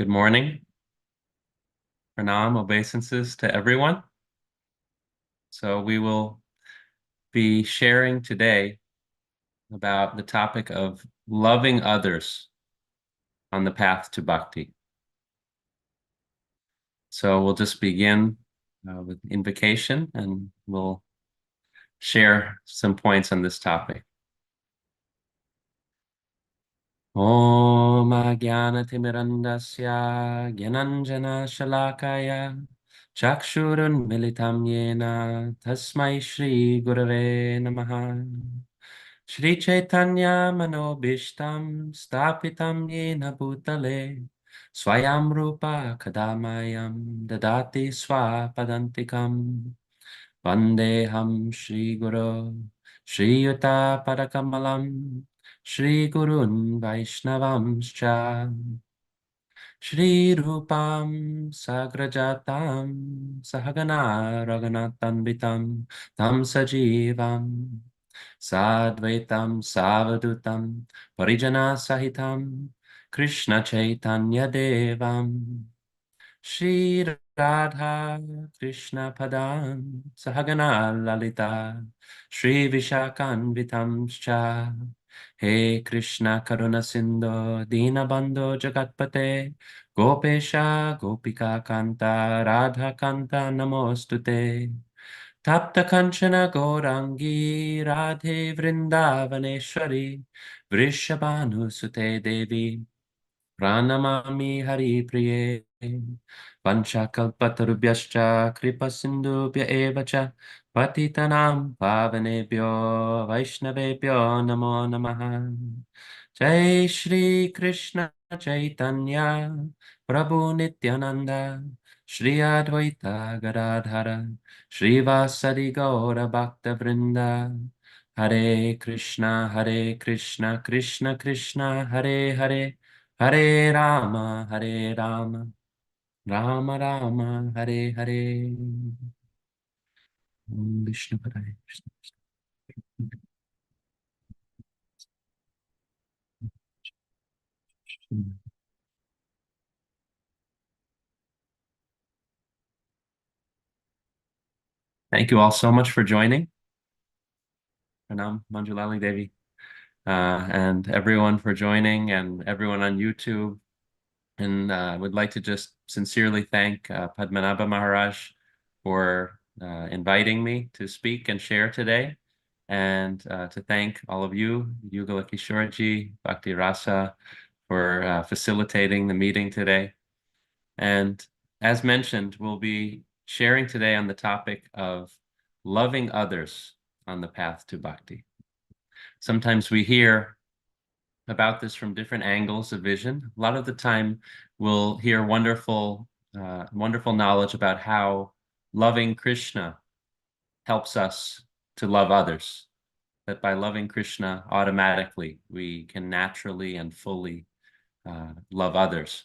Good morning. Pranam, obeisances to everyone. So we will be sharing today about the topic of loving others on the path to Bhakti. So we'll just begin with invocation and we'll share some points on this topic. Om Ajnanatimidandasya Gyananjana Shalakaya Chakshurun Militam Yena Tasmai Shri Gurave Namaha Shri Chaitanya Manobishtam Stapitam Yena Bhutale Swayam Rupa Kadamayam Dadati Swapadantikam Vandeham Shri Guru Shri Yuta Padakamalam Shri Gurun Vaishnavamscha Shri Rupam Sagrajatam Sahagana Raghunatanvitam Tam Sajivam Sadvaitam Savadutam Parijana Sahitam Krishna Chaitanya Devam Shri Radha Krishna Padam Sahagana Lalita Shri Vishakanvitamscha He Krishna Karuna Sindhu Dina-bandhu Jagatpate Gopesha Gopika Kanta Radha Kanta Namostute Tapta Kanchana Gaurangi Radhe Vrindavaneshwari Vrishabhanu Sute Devi Pranamami Hari Priye Panchakalpatarubhyascha Kripa Sindhubhya Evacha Patitanam Pavanebhyo Vaishnavebhyo Namo Namaha Jai Shri Krishna Chaitanya Prabhu Nityananda Shri Advaita Gadadhara Shri Vasari Gaura Bhakta Vrinda Hare Krishna Krishna Krishna Hare Hare Hare Rama, Rama Rama, Hare Hare. Om Vishnu Padaya Krishna. Thank you all so much for joining. Pranam, Manjulali Devi, and everyone for joining, and everyone on YouTube. And would like to just sincerely thank Padmanabha Maharaj for inviting me to speak and share today, and to thank all of you, Yugala Kishoreji, Bhakti Rasa, for facilitating the meeting today. And as mentioned, we'll be sharing today on the topic of loving others on the path to Bhakti. Sometimes we hear about this from different angles of vision. A lot of the time, we'll hear wonderful knowledge about how loving Krishna helps us to love others. That by loving Krishna, automatically we can naturally and fully love others.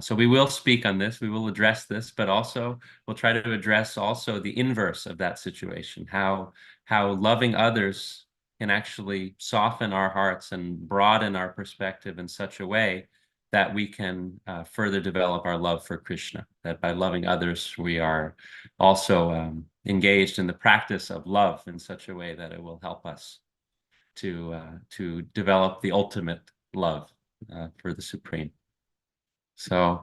So we will speak on this, we will address this, but also we'll try to address also the inverse of that situation, how loving others can actually soften our hearts and broaden our perspective in such a way that we can further develop our love for Krishna. That by loving others, we are also engaged in the practice of love in such a way that it will help us to develop the ultimate love for the Supreme. So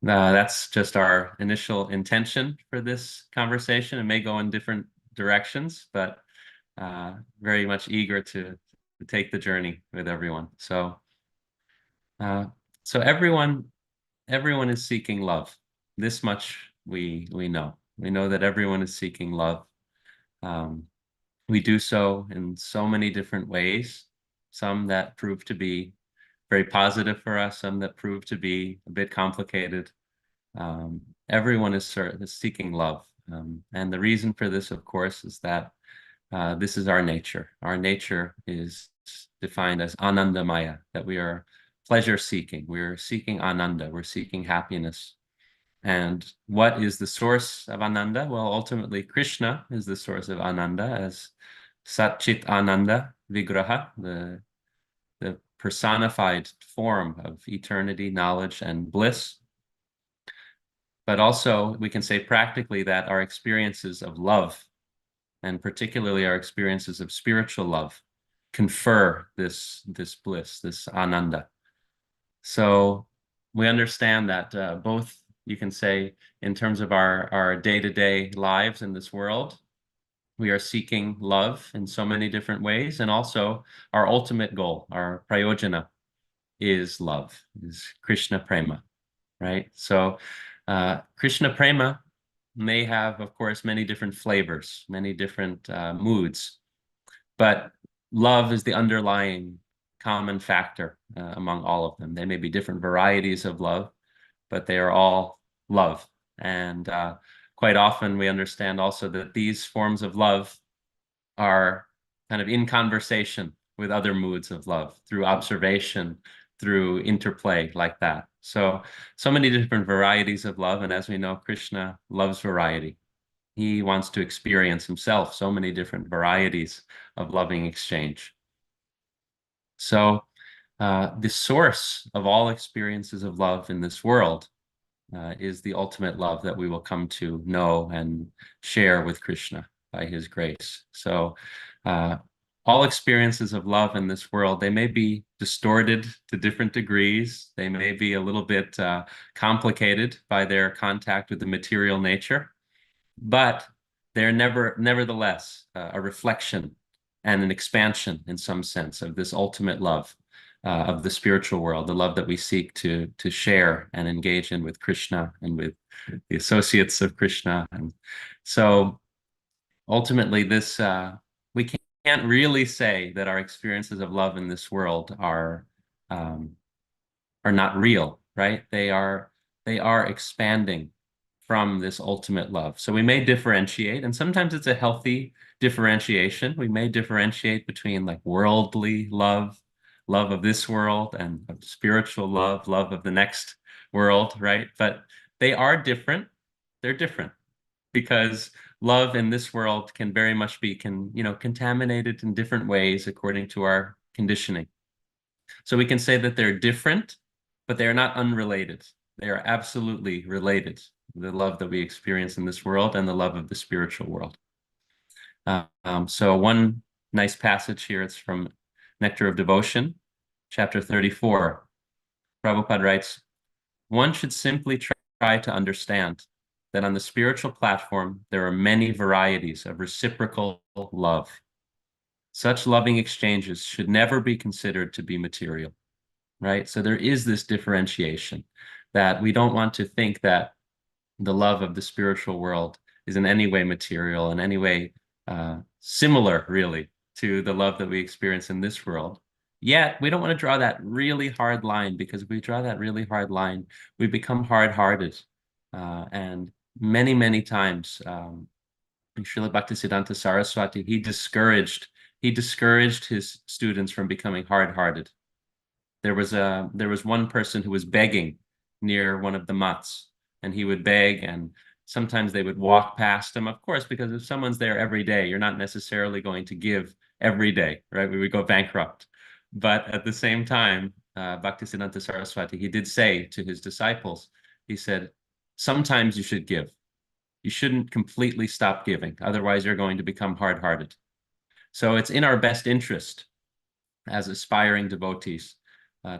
that's just our initial intention for this conversation. It may go in different directions, but very much eager to take the journey with everyone. So everyone is seeking love. This much we know. We know that everyone is seeking love. We do so in so many different ways, some that prove to be very positive for us, some that prove to be a bit complicated. Everyone is seeking love. And the reason for this, of course, is that this is our nature. Our nature is defined as Anandamaya, that we are pleasure seeking. We're seeking Ananda, we're seeking happiness. And what is the source of Ananda? Well, ultimately, Krishna is the source of Ananda as Sat Chit Ananda Vigraha, the personified form of eternity, knowledge, and bliss. But also, we can say practically that our experiences of love, and particularly our experiences of spiritual love, confer this bliss, this ananda. So we understand that both, you can say, in terms of our day-to-day lives in this world, we are seeking love in so many different ways, and also our ultimate goal, our prayojana, is love, is Krishna prema, right? So Krishna prema may have, of course, many different flavors, many different moods, but love is the underlying common factor among all of them. They may be different varieties of love, but they are all love. And quite often we understand also that these forms of love are kind of in conversation with other moods of love through observation, through interplay like that. So many different varieties of love. And as we know, Krishna loves variety. He wants to experience himself so many different varieties of loving exchange. So the source of all experiences of love in this world is the ultimate love that we will come to know and share with Krishna by his grace. So all experiences of love in this world, they may be distorted to different degrees. They may be a little bit complicated by their contact with the material nature, but they're nevertheless a reflection and an expansion in some sense of this ultimate love of the spiritual world, the love that we seek to share and engage in with Krishna and with the associates of Krishna. And so ultimately this we can't really say that our experiences of love in this world are not real, right? They are expanding from this ultimate love. So we may differentiate, and sometimes it's a healthy differentiation. We may differentiate between like worldly love, love of this world, and of spiritual love, love of the next world, right? But they are different. They're different because love in this world can very much be contaminated in different ways according to our conditioning. So we can say that they're different, but they are not unrelated. They are absolutely related. The love that we experience in this world and the love of the spiritual world. So one nice passage here, it's from Nectar of Devotion, chapter 34. Prabhupada writes, one should simply try to understand that on the spiritual platform, there are many varieties of reciprocal love. Such loving exchanges should never be considered to be material, right? So there is this differentiation that we don't want to think that the love of the spiritual world is in any way material, in any way similar, really, to the love that we experience in this world. Yet, we don't want to draw that really hard line, because if we draw that really hard line, we become hard-hearted. And many, many times, Srila Bhaktisiddhanta Saraswati, he discouraged his students from becoming hard-hearted. There was one person who was begging near one of the mats, and he would beg, and sometimes they would walk past him, of course, because if someone's there every day, you're not necessarily going to give every day, right? We would go bankrupt. But at the same time, Bhaktisiddhanta Saraswati, he did say to his disciples, he said, sometimes you should give. You shouldn't completely stop giving. Otherwise, you're going to become hard-hearted. So it's in our best interest as aspiring devotees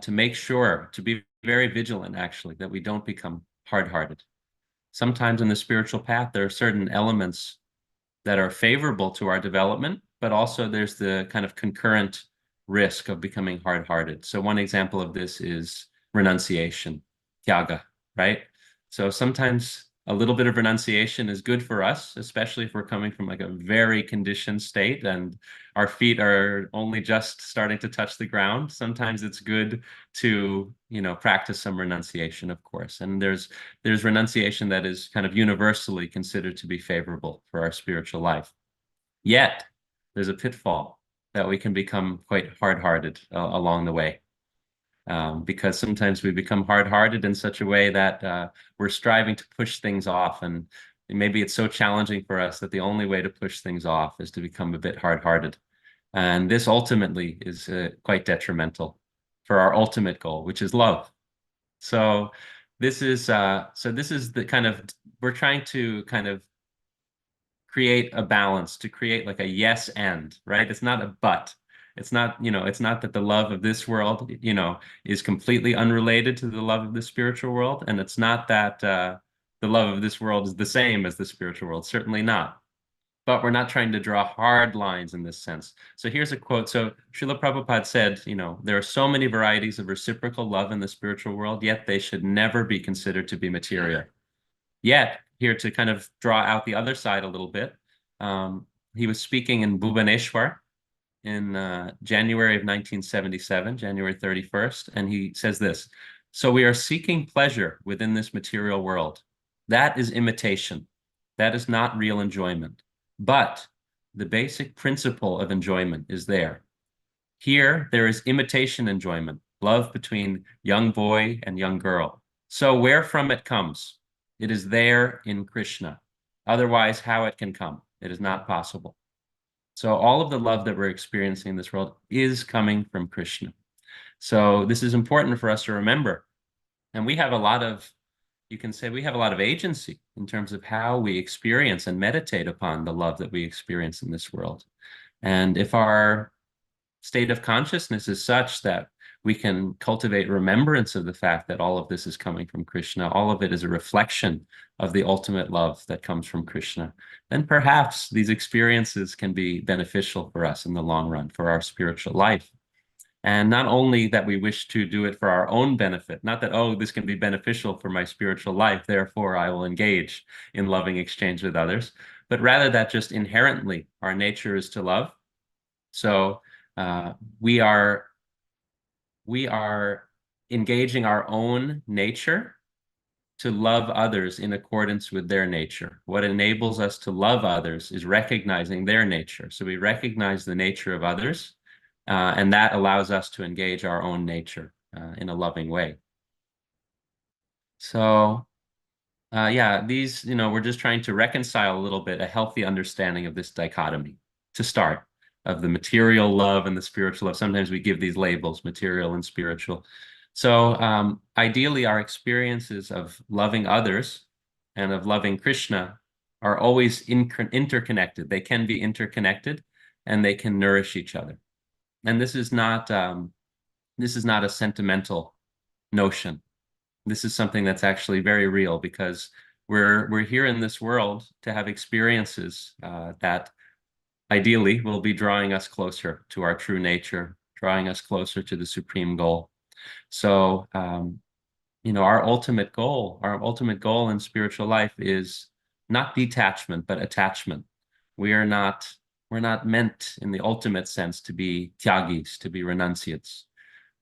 to make sure, to be very vigilant, actually, that we don't become hard-hearted. Sometimes in the spiritual path, there are certain elements that are favorable to our development, but also there's the kind of concurrent risk of becoming hard-hearted. So one example of this is renunciation, tyaga, right? So sometimes a little bit of renunciation is good for us, especially if we're coming from like a very conditioned state and our feet are only just starting to touch the ground. Sometimes it's good to, practice some renunciation, of course. And there's renunciation that is kind of universally considered to be favorable for our spiritual life. Yet, there's a pitfall that we can become quite hard-hearted along the way. Because sometimes we become hard-hearted in such a way that we're striving to push things off, and maybe it's so challenging for us that the only way to push things off is to become a bit hard-hearted. And this ultimately is quite detrimental. for our ultimate goal, which is love. So this is the kind of, we're trying to kind of create a balance, to create like a yes and, right? It's not a but. It's not, it's not that the love of this world, is completely unrelated to the love of the spiritual world. And it's not that the love of this world is the same as the spiritual world. Certainly not. But we're not trying to draw hard lines in this sense. So here's a quote. So Srila Prabhupada said, there are so many varieties of reciprocal love in the spiritual world, yet they should never be considered to be material. Yet, here to kind of draw out the other side a little bit, he was speaking in Bhubaneswar in January of 1977, January 31st, and he says this: so we are seeking pleasure within this material world. That is imitation. That is not real enjoyment. But the basic principle of enjoyment is there. Here, there is imitation enjoyment, love between young boy and young girl. So where from it comes? It is there in Krishna. Otherwise, how it can come? It is not possible. So all of the love that we're experiencing in this world is coming from Krishna. So this is important for us to remember. And we have a lot of, you can say we have a lot of agency in terms of how we experience and meditate upon the love that we experience in this world. And if our state of consciousness is such that we can cultivate remembrance of the fact that all of this is coming from Krishna, all of it is a reflection of the ultimate love that comes from Krishna, then perhaps these experiences can be beneficial for us in the long run, for our spiritual life. And not only that we wish to do it for our own benefit, not that, oh, this can be beneficial for my spiritual life, therefore I will engage in loving exchange with others, but rather that just inherently our nature is to love. So we are engaging our own nature to love others in accordance with their nature. What enables us to love others is recognizing their nature. So we recognize the nature of others, and that allows us to engage our own nature in a loving way. So yeah, these, we're just trying to reconcile a little bit a healthy understanding of this dichotomy to start, of the material love and the spiritual love. Sometimes we give these labels, material and spiritual. So ideally, our experiences of loving others and of loving Krishna are always interconnected. They can be interconnected and they can nourish each other. And this is not a sentimental notion. This is something that's actually very real, because we're here in this world to have experiences that ideally will be drawing us closer to our true nature, drawing us closer to the supreme goal. So, our ultimate goal in spiritual life is not detachment, but attachment. We're not meant in the ultimate sense to be tyagis, to be renunciates.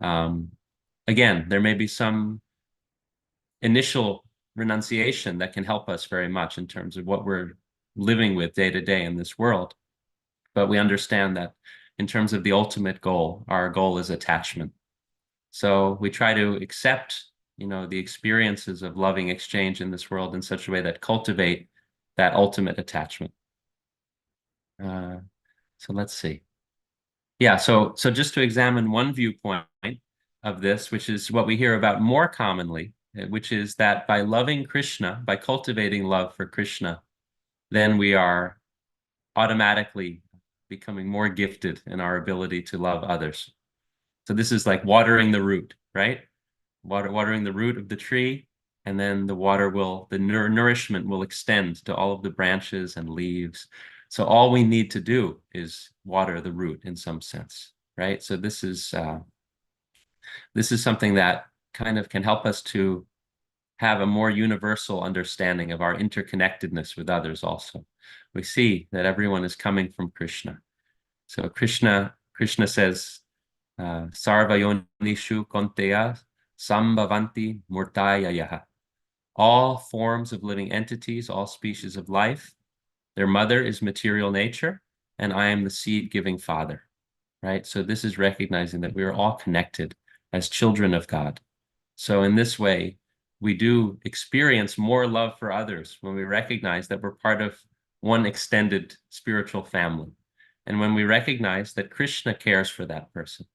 Again, there may be some initial renunciation that can help us very much in terms of what we're living with day to day in this world. But we understand that in terms of the ultimate goal, our goal is attachment. So we try to accept, the experiences of loving exchange in this world in such a way that cultivate that ultimate attachment. So let's see. Yeah, so just to examine one viewpoint of this, which is what we hear about more commonly, which is that by loving Krishna, by cultivating love for Krishna, then we are automatically becoming more gifted in our ability to love others. So this is like watering the root, right? Watering the root of the tree, and then the nourishment will extend to all of the branches and leaves. So all we need to do is water the root in some sense, right? So this is something that kind of can help us to have a more universal understanding of our interconnectedness with others also. We see that everyone is coming from Krishna. So Krishna says, Sarva yonishu konteya sambhavanti murtaya. All forms of living entities, all species of life, their mother is material nature, and I am the seed-giving father, right? So this is recognizing that we are all connected as children of God. So in this way, we do experience more love for others when we recognize that we're part of one extended spiritual family. And when we recognize that Krishna cares for that person,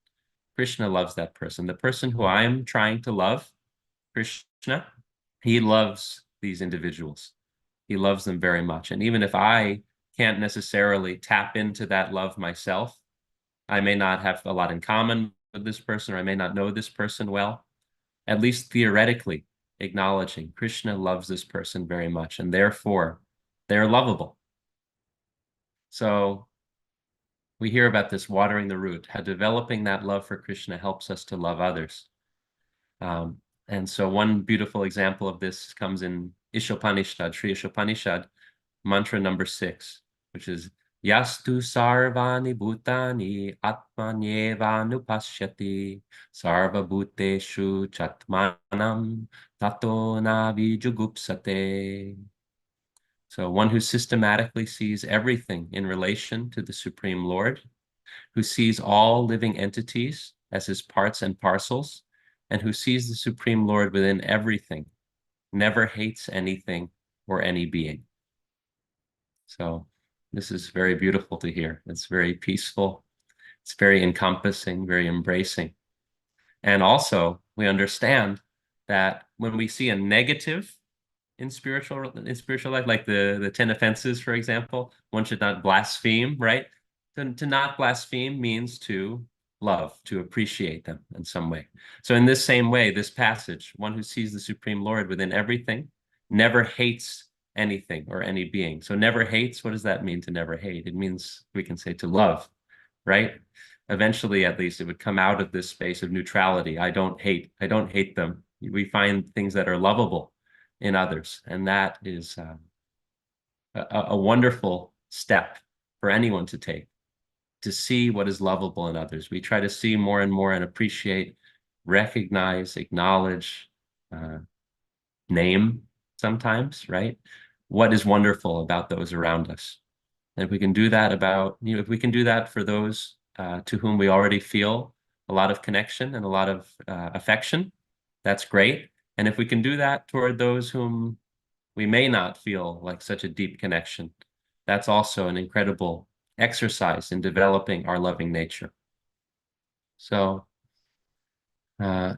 Krishna loves that person. The person who I'm trying to love, Krishna, he loves these individuals. He loves them very much. And even if I can't necessarily tap into that love myself, I may not have a lot in common with this person, or I may not know this person well, at least theoretically acknowledging Krishna loves this person very much, and therefore they're lovable. So we hear about this watering the root, how developing that love for Krishna helps us to love others. And so one beautiful example of this comes in Ishopanishad, Sri Ishopanishad, mantra number 6, which is Yastu sarvani bhutani atmanyeva nupashyati sarva bhuteshu chatmanam tato navijugupsate. So one who systematically sees everything in relation to the Supreme Lord, who sees all living entities as his parts and parcels, and who sees the Supreme Lord within everything, never hates anything or any being. So this is very beautiful to hear. It's very peaceful. It's very encompassing, very embracing. And also, we understand that when we see a negative in spiritual life, like the 10 offenses, for example, one should not blaspheme, right? To not blaspheme means to love, to appreciate them in some way. So in this same way, this passage, one who sees the Supreme Lord within everything, never hates anything or any being. So never hates, what does that mean to never hate? It means, we can say, to love, right? Eventually, at least, it would come out of this space of neutrality. I don't hate them. We find things that are lovable in others, and that is a wonderful step for anyone to take, to see what is lovable in others. We try to see more and more and appreciate, recognize, acknowledge, name sometimes, right? What is wonderful about those around us. And if we can do that if we can do that for those to whom we already feel a lot of connection and a lot of affection, that's great. And if we can do that toward those whom we may not feel like such a deep connection, that's also an incredible exercise in developing our loving nature. So, uh,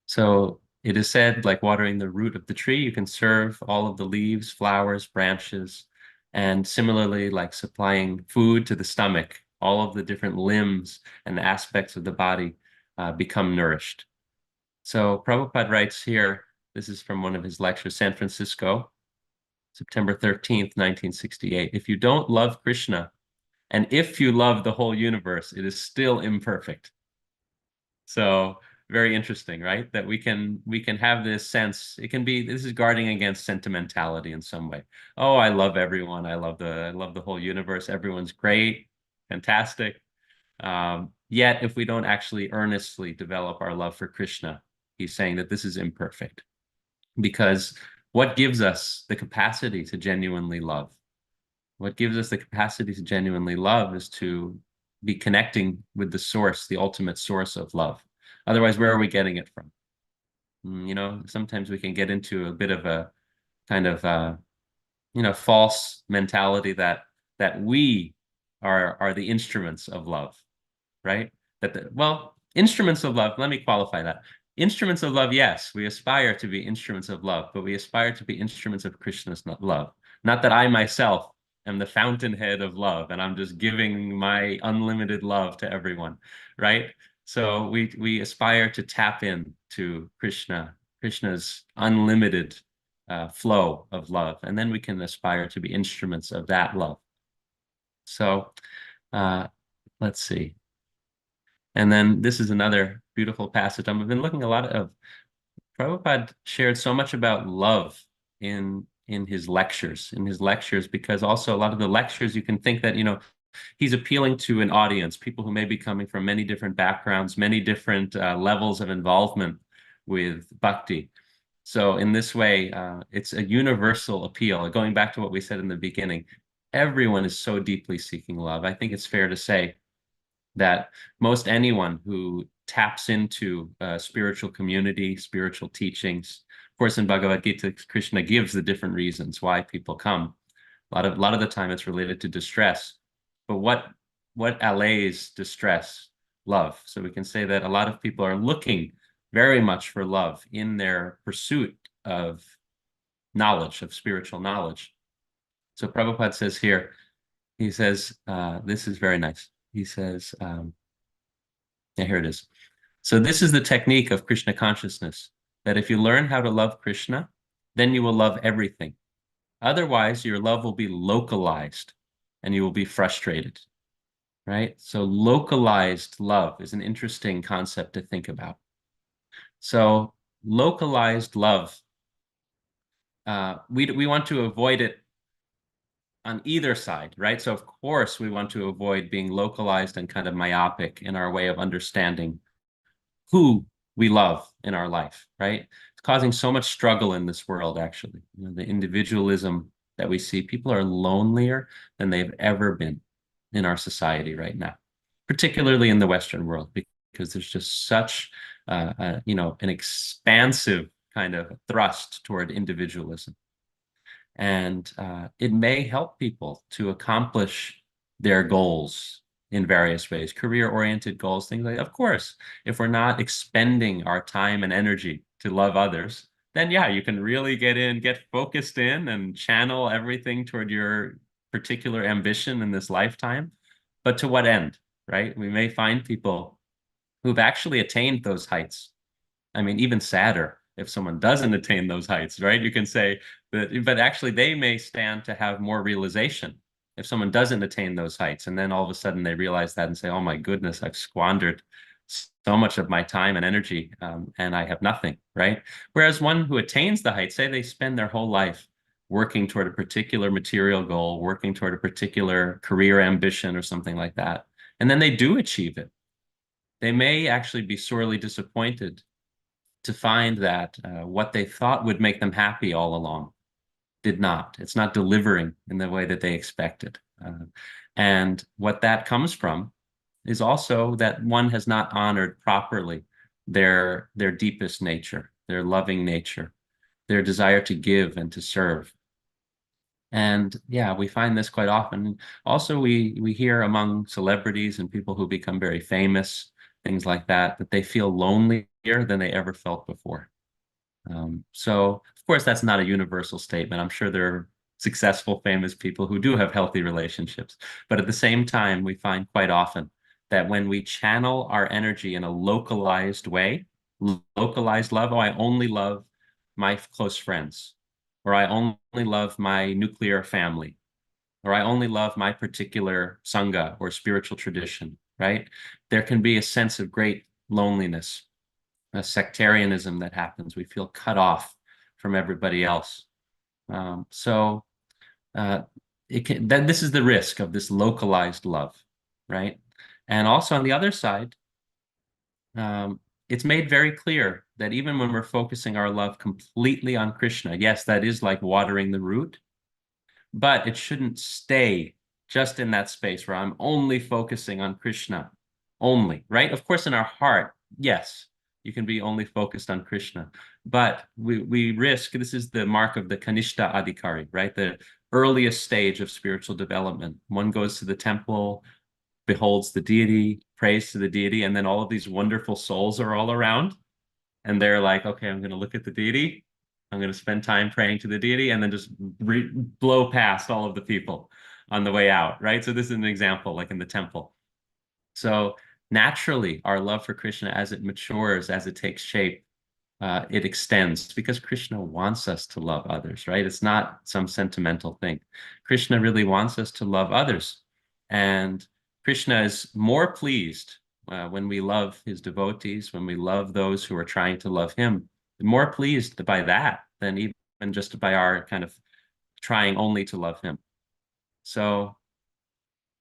so it is said, like watering the root of the tree, you can serve all of the leaves, flowers, branches, and similarly, like supplying food to the stomach, all of the different limbs and aspects of the body become nourished. So Prabhupada writes here, this is from one of his lectures, San Francisco, September 13th, 1968. If you don't love Krishna, and if you love the whole universe, it is still imperfect. So very interesting, right? That we can have this sense. It can be, this is guarding against sentimentality in some way. Oh, I love everyone. I love the whole universe. Everyone's great, fantastic. Yet if we don't actually earnestly develop our love for Krishna, he's saying that this is imperfect. Because what gives us the capacity to genuinely love? What gives us the capacity to genuinely love is to be connecting with the source, the ultimate source of love. Otherwise, where are we getting it from? Sometimes we can get into a bit of a kind of false mentality that we are the instruments of love, right? Instruments of love, let me qualify that. Instruments of love, yes, we aspire to be instruments of love, but we aspire to be instruments of Krishna's love. Not that I myself am the fountainhead of love and I'm just giving my unlimited love to everyone, right? So we aspire to tap in to Krishna's unlimited flow of love, and then we can aspire to be instruments of that love. So let's see. And then this is another beautiful passage. I've been looking a lot of, Prabhupada shared so much about love in his lectures, because also a lot of the lectures, you can think that, he's appealing to an audience, people who may be coming from many different backgrounds, many different levels of involvement with bhakti. So in this way, it's a universal appeal. Going back to what we said in the beginning, everyone is so deeply seeking love. I think it's fair to say that most anyone who taps into spiritual community, spiritual teachings, of course, in Bhagavad Gita, Krishna gives the different reasons why people come. A lot of the time it's related to distress. But what allays distress? love. So we can say that a lot of people are looking very much for love in their pursuit of knowledge, of spiritual knowledge. So Prabhupada says here, he says, this is very nice. He says, yeah, here it is. So this is the technique of Krishna consciousness, that if you learn how to love Krishna, then you will love everything. Otherwise, your love will be localized and you will be frustrated, right? So localized love is an interesting concept to think about. So localized love, we want to avoid it on either side, right? So of course we want to avoid being localized and kind of myopic in our way of understanding who we love in our life, right? It's causing so much struggle in this world, actually. You know, the individualism that we see, people are lonelier than they've ever been in our society right now, particularly in the Western world, because there's just such, you know, an expansive kind of thrust toward individualism. And it may help people to accomplish their goals in various ways, career-oriented goals, things like that. Of course, if we're not expending our time and energy to love others, then yeah, you can really get focused in and channel everything toward your particular ambition in this lifetime. But to what end, right? We may find people who've actually attained those heights. I mean, even sadder if someone doesn't attain those heights, right? You can say that, but actually they may stand to have more realization if someone doesn't attain those heights. And then all of a sudden they realize that and say, oh my goodness, I've squandered so much of my time and energy, and I have nothing, right? Whereas one who attains the heights, say they spend their whole life working toward a particular material goal, working toward a particular career ambition or something like that, and then they do achieve it. They may actually be sorely disappointed to find that what they thought would make them happy all along did not. It's not delivering in the way that they expected. And what that comes from is also that one has not honored properly their deepest nature, their loving nature, their desire to give and to serve. And yeah, we find this quite often. Also, we hear among celebrities and people who become very famous, things like that, that they feel lonelier than they ever felt before. So, of course, that's not a universal statement. I'm sure there are successful, famous people who do have healthy relationships. But at the same time, we find quite often that when we channel our energy in a localized way, localized love, oh, I only love my close friends, or I only love my nuclear family, or I only love my particular sangha or spiritual tradition, right? There can be a sense of great loneliness, a sectarianism that happens. We feel cut off from everybody else. So then this is the risk of this localized love, right? And also on the other side, it's made very clear that even when we're focusing our love completely on Krishna, yes, that is like watering the root, but it shouldn't stay just in that space where I'm only focusing on Krishna only, right? Of course, in our heart, yes, you can be only focused on Krishna, but we risk, this is the mark of the Kanishta Adhikari, right? The earliest stage of spiritual development. One goes to the temple, beholds the deity, prays to the deity, and then all of these wonderful souls are all around. And they're like, okay, I'm going to look at the deity. I'm going to spend time praying to the deity and then just blow past all of the people on the way out, right? So this is an example, like in the temple. So naturally, our love for Krishna, as it matures, as it takes shape, it extends because Krishna wants us to love others, right? It's not some sentimental thing. Krishna really wants us to love others. And Krishna is more pleased when we love his devotees, when we love those who are trying to love him, more pleased by that than even just by our kind of trying only to love him. So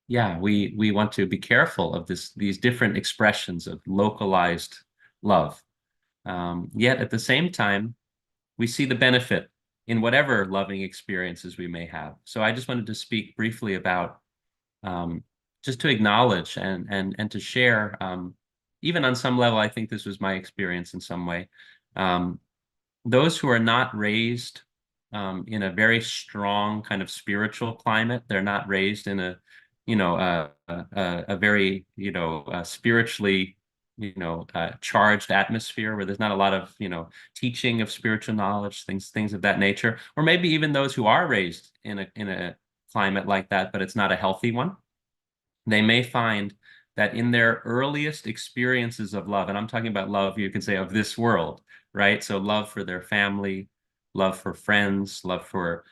yeah, we want to be careful of these different expressions of localized love. Yet at the same time, we see the benefit in whatever loving experiences we may have. So I just wanted to speak briefly about just to acknowledge and to share, even on some level, I think this was my experience in some way. Those who are not raised in a very strong kind of spiritual climate, they're not raised in a very, spiritually, charged atmosphere where there's not a lot of, teaching of spiritual knowledge, things of that nature, or maybe even those who are raised in a climate like that, but it's not a healthy one. They may find that in their earliest experiences of love, and I'm talking about love, you can say, of this world, right? So love for their family, love for friends, love for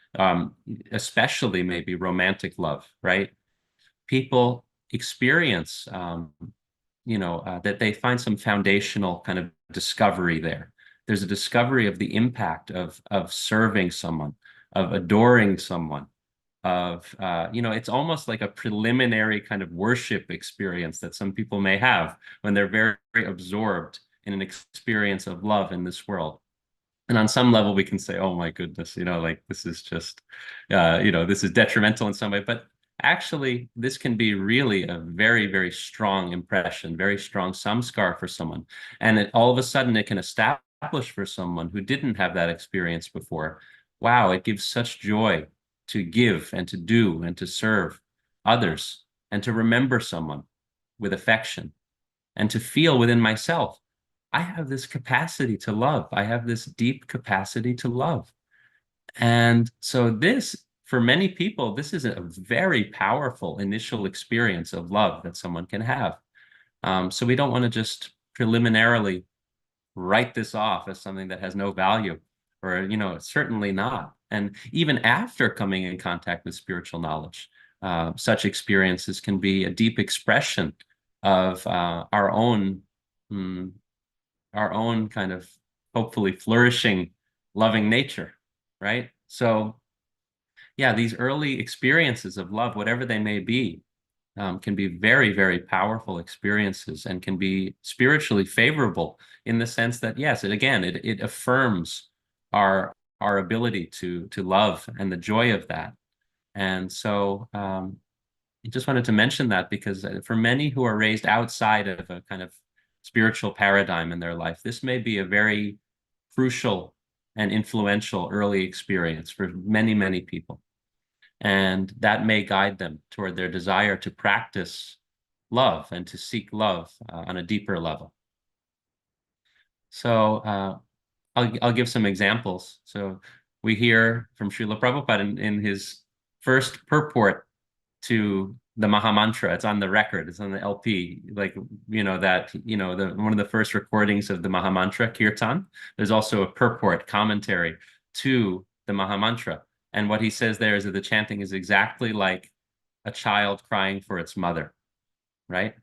especially maybe romantic love, right? People experience, that they find some foundational kind of discovery there. There's a discovery of the impact of serving someone, of adoring someone, it's almost like a preliminary kind of worship experience that some people may have when they're very, very absorbed in an experience of love in this world. And on some level, we can say, oh my goodness, like this is just, this is detrimental in some way. But actually, this can be really a very, very strong impression, very strong samskar for someone. And all of a sudden, it can establish for someone who didn't have that experience before. Wow, it gives such joy to give and to do and to serve others and to remember someone with affection and to feel within myself, I have this capacity to love. I have this deep capacity to love. And so for many people, this is a very powerful initial experience of love that someone can have. So we don't want to just preliminarily write this off as something that has no value, or, certainly not. And even after coming in contact with spiritual knowledge, such experiences can be a deep expression of mm, our own kind of hopefully flourishing, loving nature, right? So, yeah, these early experiences of love, whatever they may be, can be very, very powerful experiences and can be spiritually favorable in the sense that, yes, it affirms our ability to love and the joy of that. And so I just wanted to mention that because for many who are raised outside of a kind of spiritual paradigm in their life, this may be a very crucial and influential early experience for many, many people. And that may guide them toward their desire to practice love and to seek love on a deeper level. So I'll give some examples. So we hear from Srila Prabhupada in his first purport to the Mahamantra. It's on the record. It's on the LP. Like, one of the first recordings of the Mahamantra, Kirtan. There's also a purport commentary to the Mahamantra. And what he says there is that the chanting is exactly like a child crying for its mother, right?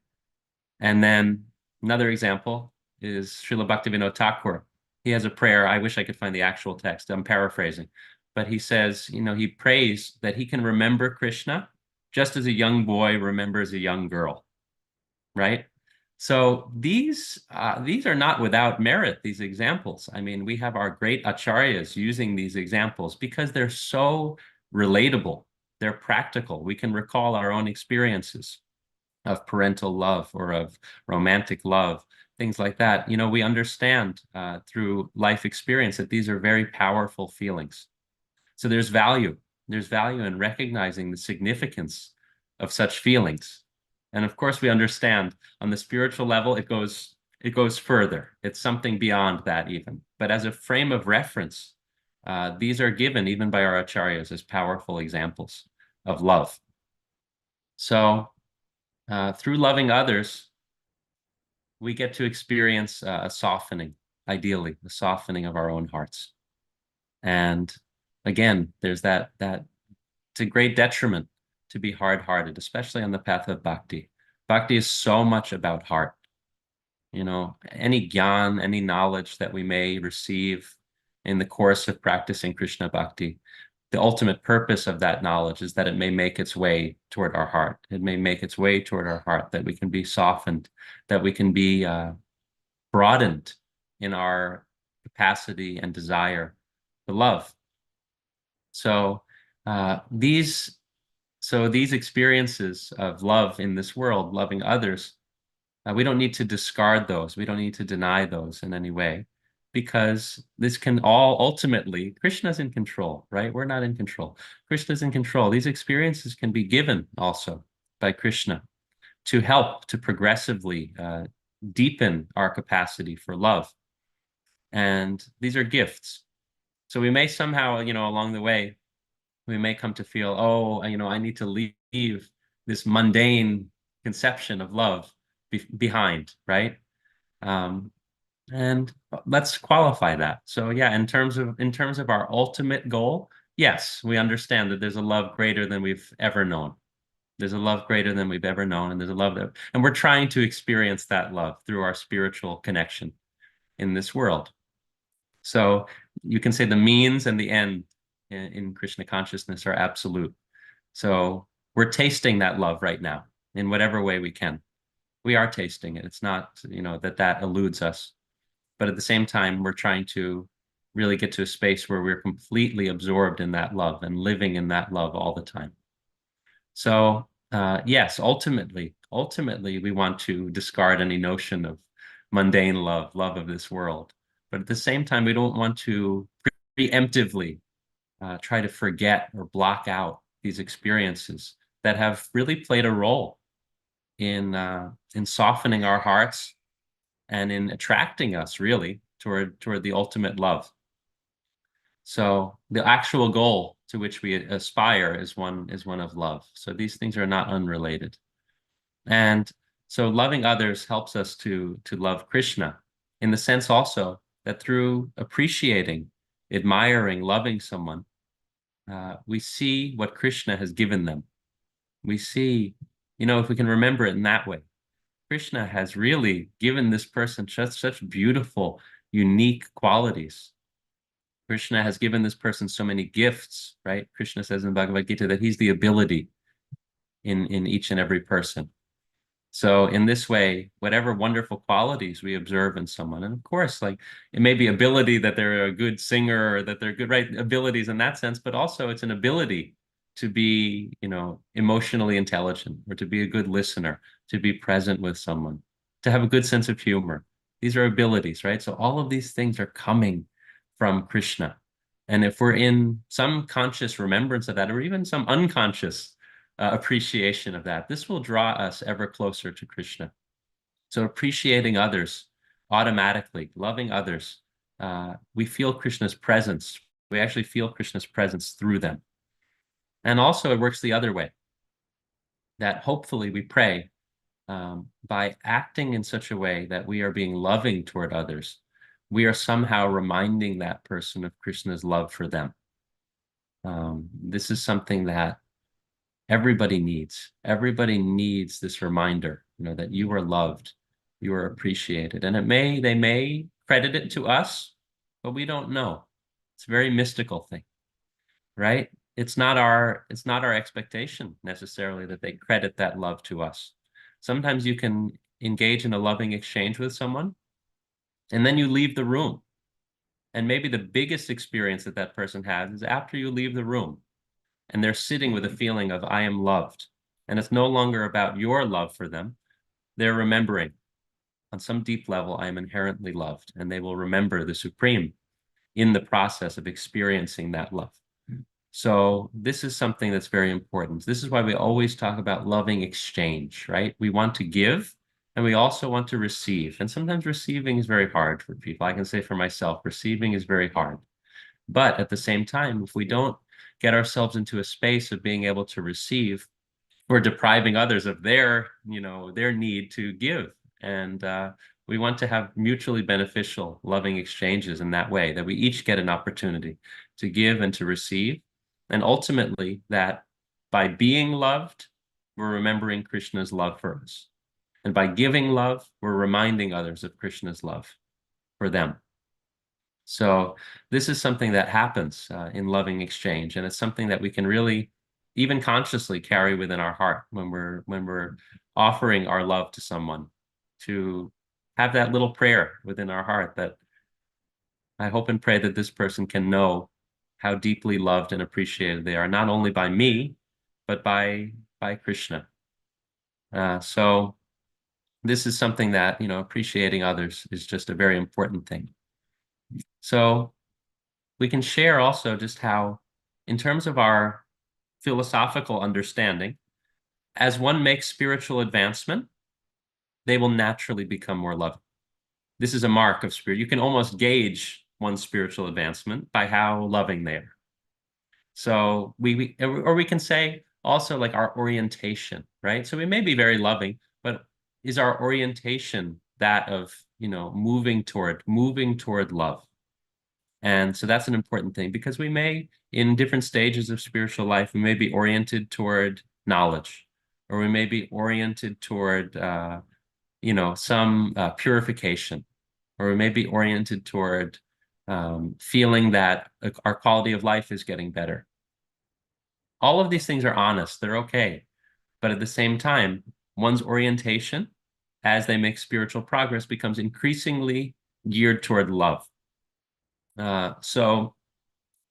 And then another example is Srila Bhaktivinoda Thakur. He has a prayer. I wish I could find the actual text. I'm paraphrasing. But he says, he prays that he can remember Krishna just as a young boy remembers a young girl, right? So these are not without merit, these examples. I mean, we have our great acharyas using these examples because they're so relatable. They're practical. We can recall our own experiences of parental love or of romantic love, things like that. We understand through life experience that these are very powerful feelings. So there's value. There's value in recognizing the significance of such feelings. And of course, we understand on the spiritual level, it goes further. It's something beyond that even. But as a frame of reference, these are given even by our acharyas as powerful examples of love. So through loving others, we get to experience a softening, ideally, the softening of our own hearts. And again, there's that it's a great detriment to be hard-hearted, especially on the path of bhakti. Bhakti is so much about heart. Any gyan, any knowledge that we may receive in the course of practicing Krishna bhakti, the ultimate purpose of that knowledge is that it may make its way toward our heart. It may make its way toward our heart, that we can be softened, that we can be broadened in our capacity and desire to love. So these experiences of love in this world, loving others, we don't need to discard those. We don't need to deny those in any way, because this can all ultimately, Krishna's in control, right? We're not in control. Krishna's in control. These experiences can be given also by Krishna to help to progressively deepen our capacity for love. And these are gifts. So we may somehow, along the way, we may come to feel, oh, I need to leave this mundane conception of love behind, right? Um, and let's qualify that. So yeah, in terms of our ultimate goal, yes, we understand that there's a love greater than we've ever known. There's a love greater than we've ever known, and there's a love that, and we're trying to experience that love through our spiritual connection in this world. So you can say the means and the end in Krishna consciousness are absolute. So we're tasting that love right now in whatever way we can. We are tasting it. It's not, that eludes us. But at the same time, we're trying to really get to a space where we're completely absorbed in that love and living in that love all the time. So yes, ultimately, we want to discard any notion of mundane love of this world. But at the same time, we don't want to preemptively try to forget or block out these experiences that have really played a role in softening our hearts and in attracting us really toward the ultimate love. So the actual goal to which we aspire is one of love. So these things are not unrelated. And so loving others helps us to love Krishna in the sense also that through appreciating, admiring, loving someone, we see what Krishna has given them. We see, if we can remember it in that way, Krishna has really given this person such beautiful, unique qualities. Krishna has given this person so many gifts, right? Krishna says in Bhagavad Gita that he's the ability in each and every person. So in this way, whatever wonderful qualities we observe in someone, and of course, like it may be ability that they're a good singer or that they're good, right? Abilities in that sense, but also it's an ability to be, emotionally intelligent or to be a good listener, to be present with someone, to have a good sense of humor. These are abilities, right? So all of these things are coming from Krishna. And if we're in some conscious remembrance of that, or even some unconscious appreciation of that, this will draw us ever closer to Krishna. So appreciating others automatically, loving others, we feel Krishna's presence. We actually feel Krishna's presence through them. And also it works the other way, that hopefully we pray by acting in such a way that we are being loving toward others. We are somehow reminding that person of Krishna's love for them. This is something that everybody needs. Everybody needs this reminder, that you are loved, you are appreciated. And they may credit it to us, but we don't know. It's a very mystical thing, right? It's not our expectation necessarily that they credit that love to us. Sometimes you can engage in a loving exchange with someone, and then you leave the room. And maybe the biggest experience that person has is after you leave the room and they're sitting with a feeling of, I am loved. And it's no longer about your love for them. They're remembering on some deep level, I am inherently loved. And they will remember the supreme in the process of experiencing that love. So this is something that's very important. This is why we always talk about loving exchange, right? We want to give and we also want to receive. And sometimes receiving is very hard for people. I can say for myself, receiving is very hard. But at the same time, if we don't get ourselves into a space of being able to receive, we're depriving others of their need to give. And we want to have mutually beneficial, loving exchanges in that way, that we each get an opportunity to give and to receive. And ultimately, that by being loved, we're remembering Krishna's love for us. And by giving love, we're reminding others of Krishna's love for them. So this is something that happens in loving exchange, and it's something that we can really, even consciously, carry within our heart when we're offering our love to someone, to have that little prayer within our heart that I hope and pray that this person can know how deeply loved and appreciated they are, not only by me, but by Krishna. So this is something that, appreciating others is just a very important thing. So we can share also just how, in terms of our philosophical understanding, as one makes spiritual advancement, they will naturally become more loving. This is a mark of spirit. You can almost gauge one's spiritual advancement by how loving they are. So or we can say also like our orientation, right? So we may be very loving, but is our orientation that of, moving toward love? And so that's an important thing because we may, in different stages of spiritual life, we may be oriented toward knowledge, or we may be oriented toward, some purification, or we may be oriented toward feeling that our quality of life is getting better. All of these things are honest, they're okay. But at the same time, one's orientation as they make spiritual progress becomes increasingly geared toward love. So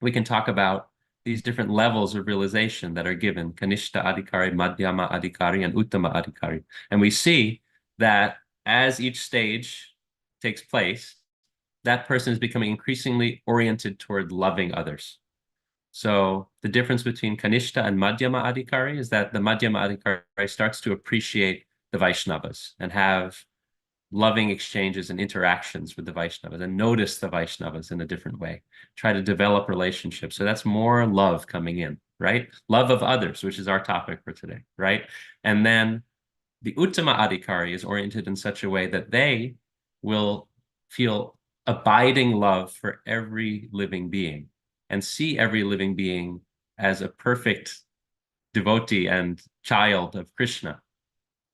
we can talk about these different levels of realization that are given, Kanishta Adhikari, Madhyama Adhikari, and Uttama Adhikari. And we see that as each stage takes place, that person is becoming increasingly oriented toward loving others. So the difference between Kanishta and Madhyama Adhikari is that the Madhyama Adhikari starts to appreciate the Vaishnavas and have loving exchanges and interactions with the Vaishnavas and notice the Vaishnavas in a different way, try to develop relationships. So that's more love coming in, right? Love of others, which is our topic for today, right? And then the Uttama Adhikari is oriented in such a way that they will feel abiding love for every living being and see every living being as a perfect devotee and child of Krishna,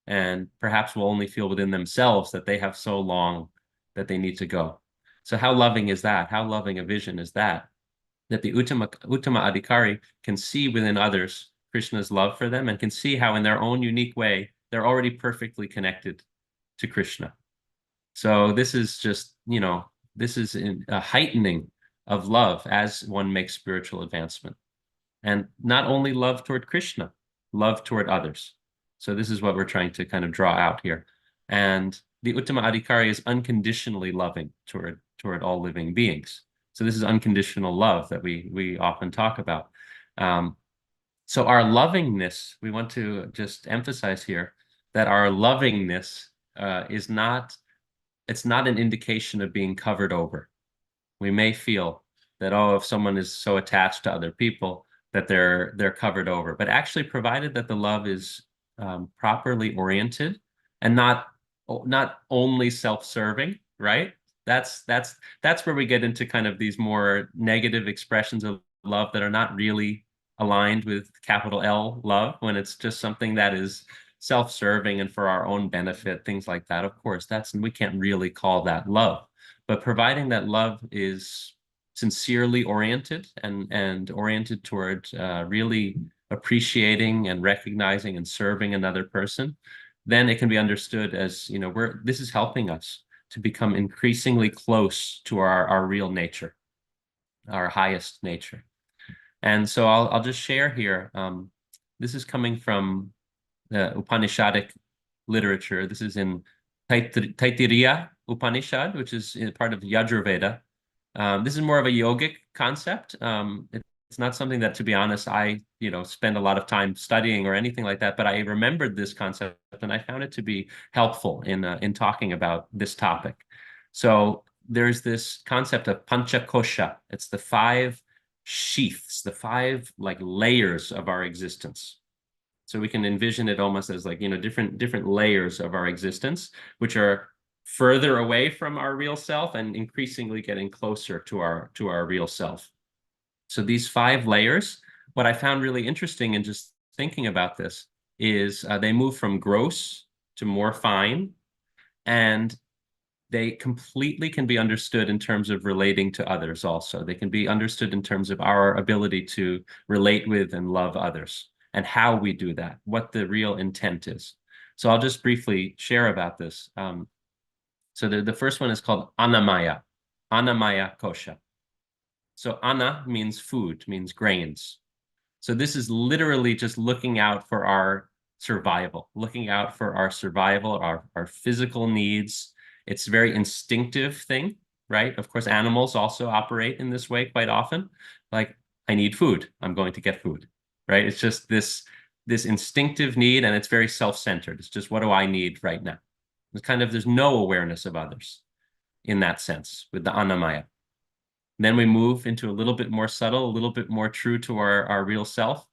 and perhaps will only feel within themselves that they have so long that they need to go. So how loving is that? How loving a vision is that? That the Uttama Adhikari can see within others Krishna's love for them and can see how in their own unique way, they're already perfectly connected to Krishna. So this is just, this is a heightening of love as one makes spiritual advancement. And not only love toward Krishna, love toward others. So this is what we're trying to kind of draw out here. And the Uttama Adhikari is unconditionally loving toward all living beings. So this is unconditional love that we often talk about. So our lovingness, we want to just emphasize here that our lovingness is not, it's not an indication of being covered over. We may feel that, oh, if someone is so attached to other people that they're covered over, but actually, provided that the love is properly oriented and not only self-serving, right? That's where we get into kind of these more negative expressions of love that are not really aligned with capital L love, when it's just something that is self-serving and for our own benefit, things like that. Of course, we can't really call that love. But providing that love is sincerely oriented and oriented toward really appreciating and recognizing and serving another person, then it can be understood as, this is helping us to become increasingly close to our real nature, our highest nature. And so I'll just share here. This is coming from the Upanishadic literature. This is in Taittiriya Upanishad, which is part of Yajurveda. This is more of a yogic concept. It's not something that, to be honest, I spend a lot of time studying or anything like that. But I remembered this concept and I found it to be helpful in talking about this topic. So there's this concept of Panchakkosha. It's the five sheaths, the five like layers of our existence. So we can envision it almost as like, different layers of our existence, which are further away from our real self and increasingly getting closer to our real self. So these five layers, what I found really interesting in just thinking about this is they move from gross to more fine, and they completely can be understood in terms of relating to others also. They can be understood in terms of our ability to relate with and love others, and how we do that, what the real intent is. So I'll just briefly share about this. So the first one is called Anamaya, Anamaya Kosha. So Ana means food, means grains. So this is literally just looking out for our survival, our physical needs. It's a very instinctive thing, right? Of course, animals also operate in this way quite often. Like, I need food, I'm going to get food, right? It's just this instinctive need, and it's very self-centered. It's just, what do I need right now? There's no awareness of others in that sense with the Annamaya. Then we move into a little bit more subtle, a little bit more true to our real self.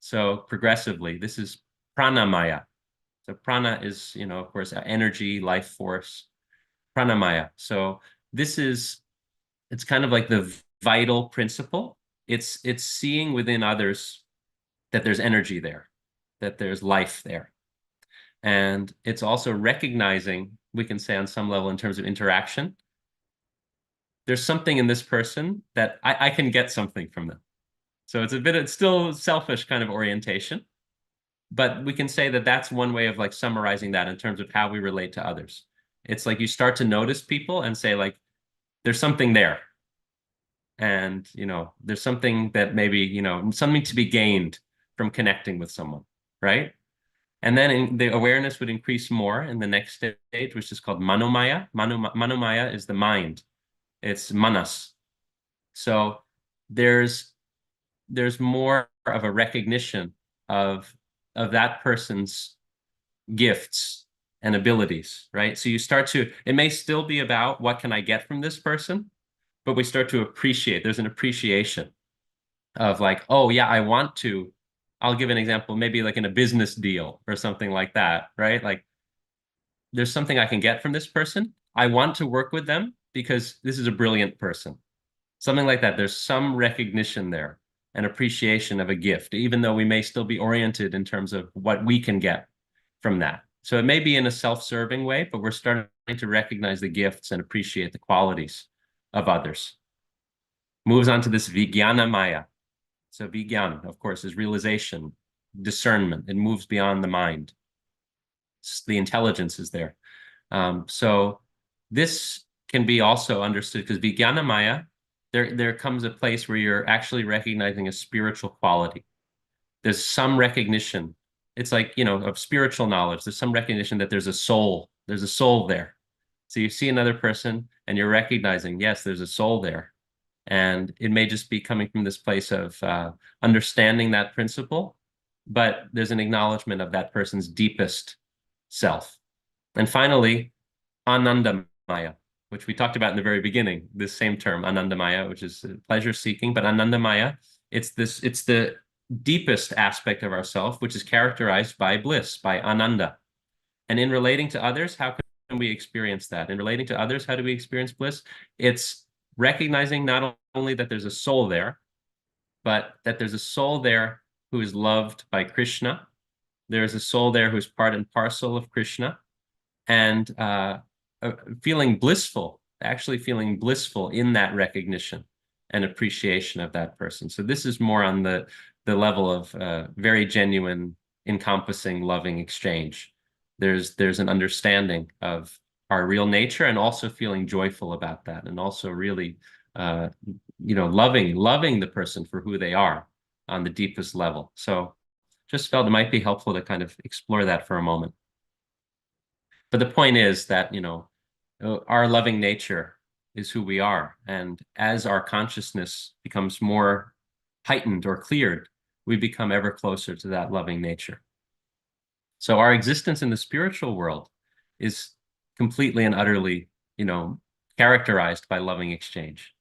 So progressively, this is pranamaya. So prana is, of course, energy, life force, pranamaya. So it's kind of like the vital principle. It's seeing within others that there's energy there, that there's life there. And it's also recognizing, we can say on some level in terms of interaction, there's something in this person that I can get something from them. So it's still selfish kind of orientation, but we can say that that's one way of like summarizing that in terms of how we relate to others. It's like you start to notice people and say like, there's something there. And, there's something that maybe, something to be gained from connecting with someone, right? And then the awareness would increase more in the next stage, which is called manomaya. Manomaya is the mind. It's manas. So there's more of a recognition of that person's gifts and abilities, right? So it may still be about what can I get from this person, but we start to appreciate, there's an appreciation of like, oh yeah, I'll give an example, maybe like in a business deal or something like that, right? Like there's something I can get from this person. I want to work with them because this is a brilliant person. Something like that. There's some recognition there, an appreciation of a gift, even though we may still be oriented in terms of what we can get from that. So it may be in a self-serving way, but we're starting to recognize the gifts and appreciate the qualities of others. Moves on to this Vijnana Maya. So Vijnan, of course, is realization, discernment. It moves beyond the mind. The intelligence is there. So this can be also understood because Vijnana Maya, there comes a place where you're actually recognizing a spiritual quality. There's some recognition. It's like, of spiritual knowledge. There's some recognition that there's a soul. There's a soul there. So you see another person and you're recognizing, yes, there's a soul there. And it may just be coming from this place of understanding that principle, but there's an acknowledgement of that person's deepest self. And finally, Anandamaya, which we talked about in the very beginning, this same term, Anandamaya, which is pleasure seeking, but Anandamaya, it's the deepest aspect of ourself, which is characterized by bliss, by Ananda. And in relating to others, how can we experience that? In relating to others, how do we experience bliss? It's recognizing not only that there's a soul there, but that there's a soul there who is loved by Krishna. There is a soul there who's part and parcel of Krishna, and actually feeling blissful in that recognition and appreciation of that person. So this is more on the level of very genuine, encompassing, loving exchange. There's an understanding of our real nature and also feeling joyful about that, and also really loving the person for who they are on the deepest level. So just felt it might be helpful to kind of explore that for a moment. But the point is that, our loving nature is who we are. And as our consciousness becomes more heightened or cleared, we become ever closer to that loving nature. So our existence in the spiritual world is completely and utterly, characterized by loving exchange.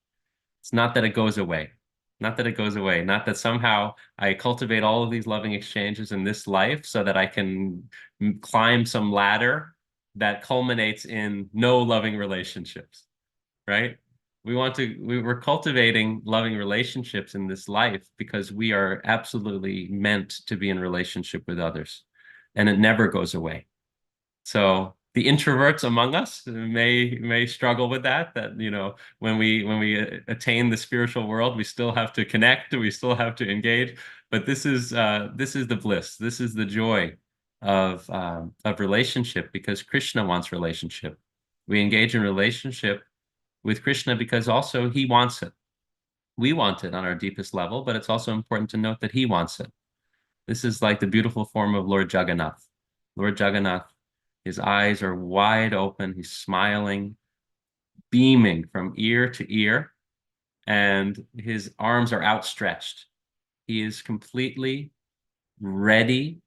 It's not that it goes away. Not that it goes away. Not that somehow I cultivate all of these loving exchanges in this life so that I can climb some ladder that culminates in no loving relationships, right? We're cultivating loving relationships in this life because we are absolutely meant to be in relationship with others, and it never goes away. So the introverts among us may struggle with that, when we attain the spiritual world, we still have to connect, we still have to engage. But this is the bliss, this is the joy of relationship, because Krishna wants relationship. We engage in relationship with Krishna because also he wants it. We want it on our deepest level, but it's also important to note that he wants it. This is like the beautiful form of Lord Jagannath. Lord Jagannath, his eyes are wide open, he's smiling, beaming from ear to ear, and his arms are outstretched. He is completely ready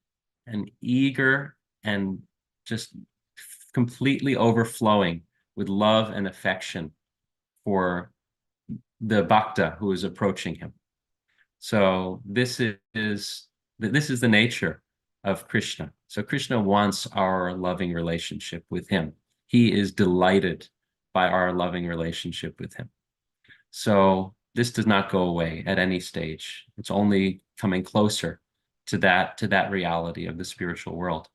and eager and just completely overflowing with love and affection for the bhakta who is approaching him. So this is the nature of Krishna. So Krishna wants our loving relationship with him. He is delighted by our loving relationship with him. So this does not go away at any stage. It's only coming closer to that reality of the spiritual world.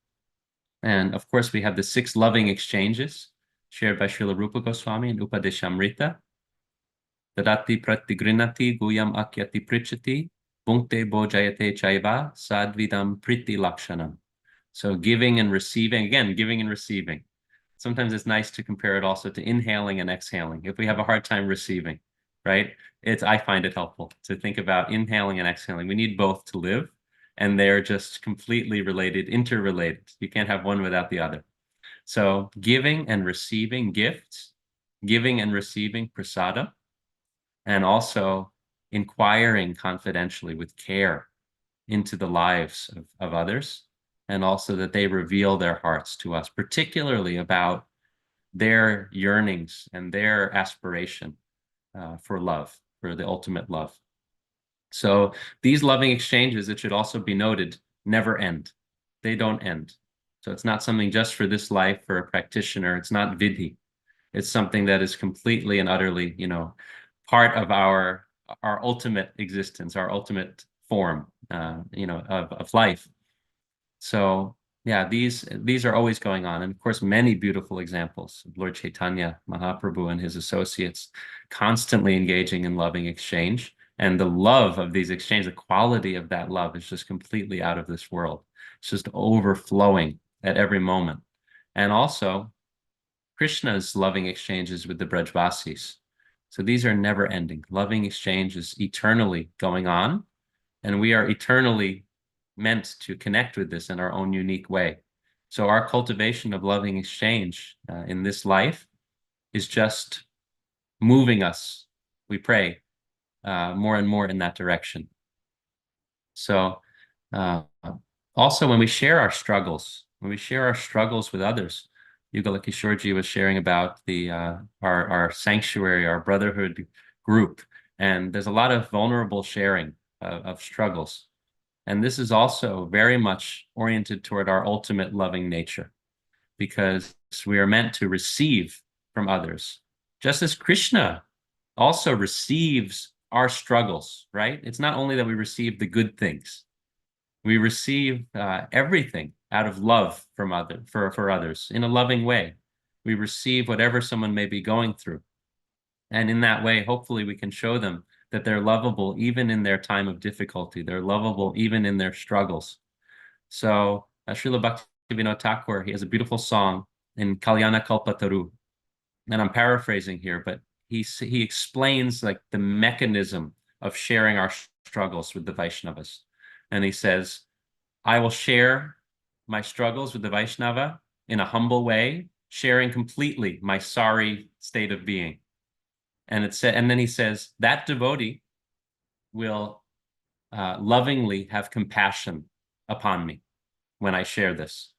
And of course, we have the 6 loving exchanges shared by Srila Rupa Goswami in Upadeshamrita. Tadati pratigrinati guyam akyati prichati bhunkte bojayate chaiva sadvidam priti lakshanam. So giving and receiving, again, giving and receiving. Sometimes it's nice to compare it also to inhaling and exhaling. If we have a hard time receiving, right? I find it helpful to think about inhaling and exhaling. We need both to live, and they're just completely related, interrelated. You can't have one without the other. So giving and receiving gifts, giving and receiving prasada, and also inquiring confidentially with care into the lives of others, and also that they reveal their hearts to us, particularly about their yearnings and their aspiration for love, for the ultimate love. So these loving exchanges, it should also be noted, never end. They don't end. So it's not something just for this life for a practitioner. It's not vidhi. It's something that is completely and utterly, part of our ultimate existence, our ultimate form, of life. So yeah, these are always going on, and of course, many beautiful examples of Lord Chaitanya Mahaprabhu and his associates constantly engaging in loving exchange, and the love of these exchanges, the quality of that love is just completely out of this world. It's just overflowing at every moment, and also Krishna's loving exchanges with the Brajvasis. So these are never ending. Loving exchange is eternally going on, and we are eternally meant to connect with this in our own unique way. So our cultivation of loving exchange in this life is just moving us, we pray, more and more in that direction. So uh, also when we share our struggles, with others, Yugala Kishorji was sharing about our sanctuary, our brotherhood group, and there's a lot of vulnerable sharing of struggles. And this is also very much oriented toward our ultimate loving nature, because we are meant to receive from others, just as Krishna also receives our struggles, right? It's not only that we receive the good things, we receive everything out of love from for others in a loving way. We receive whatever someone may be going through. And in that way, hopefully we can show them that they're lovable even in their time of difficulty. They're lovable even in their struggles. So Srila Bhaktivinoda Thakur, he has a beautiful song in Kalyana Kalpataru. And I'm paraphrasing here, but he explains like the mechanism of sharing our struggles with the Vaishnavas. And he says, I will share my struggles with the Vaishnava in a humble way, sharing completely my sorry state of being. And then he says that devotee will lovingly have compassion upon me when I share this.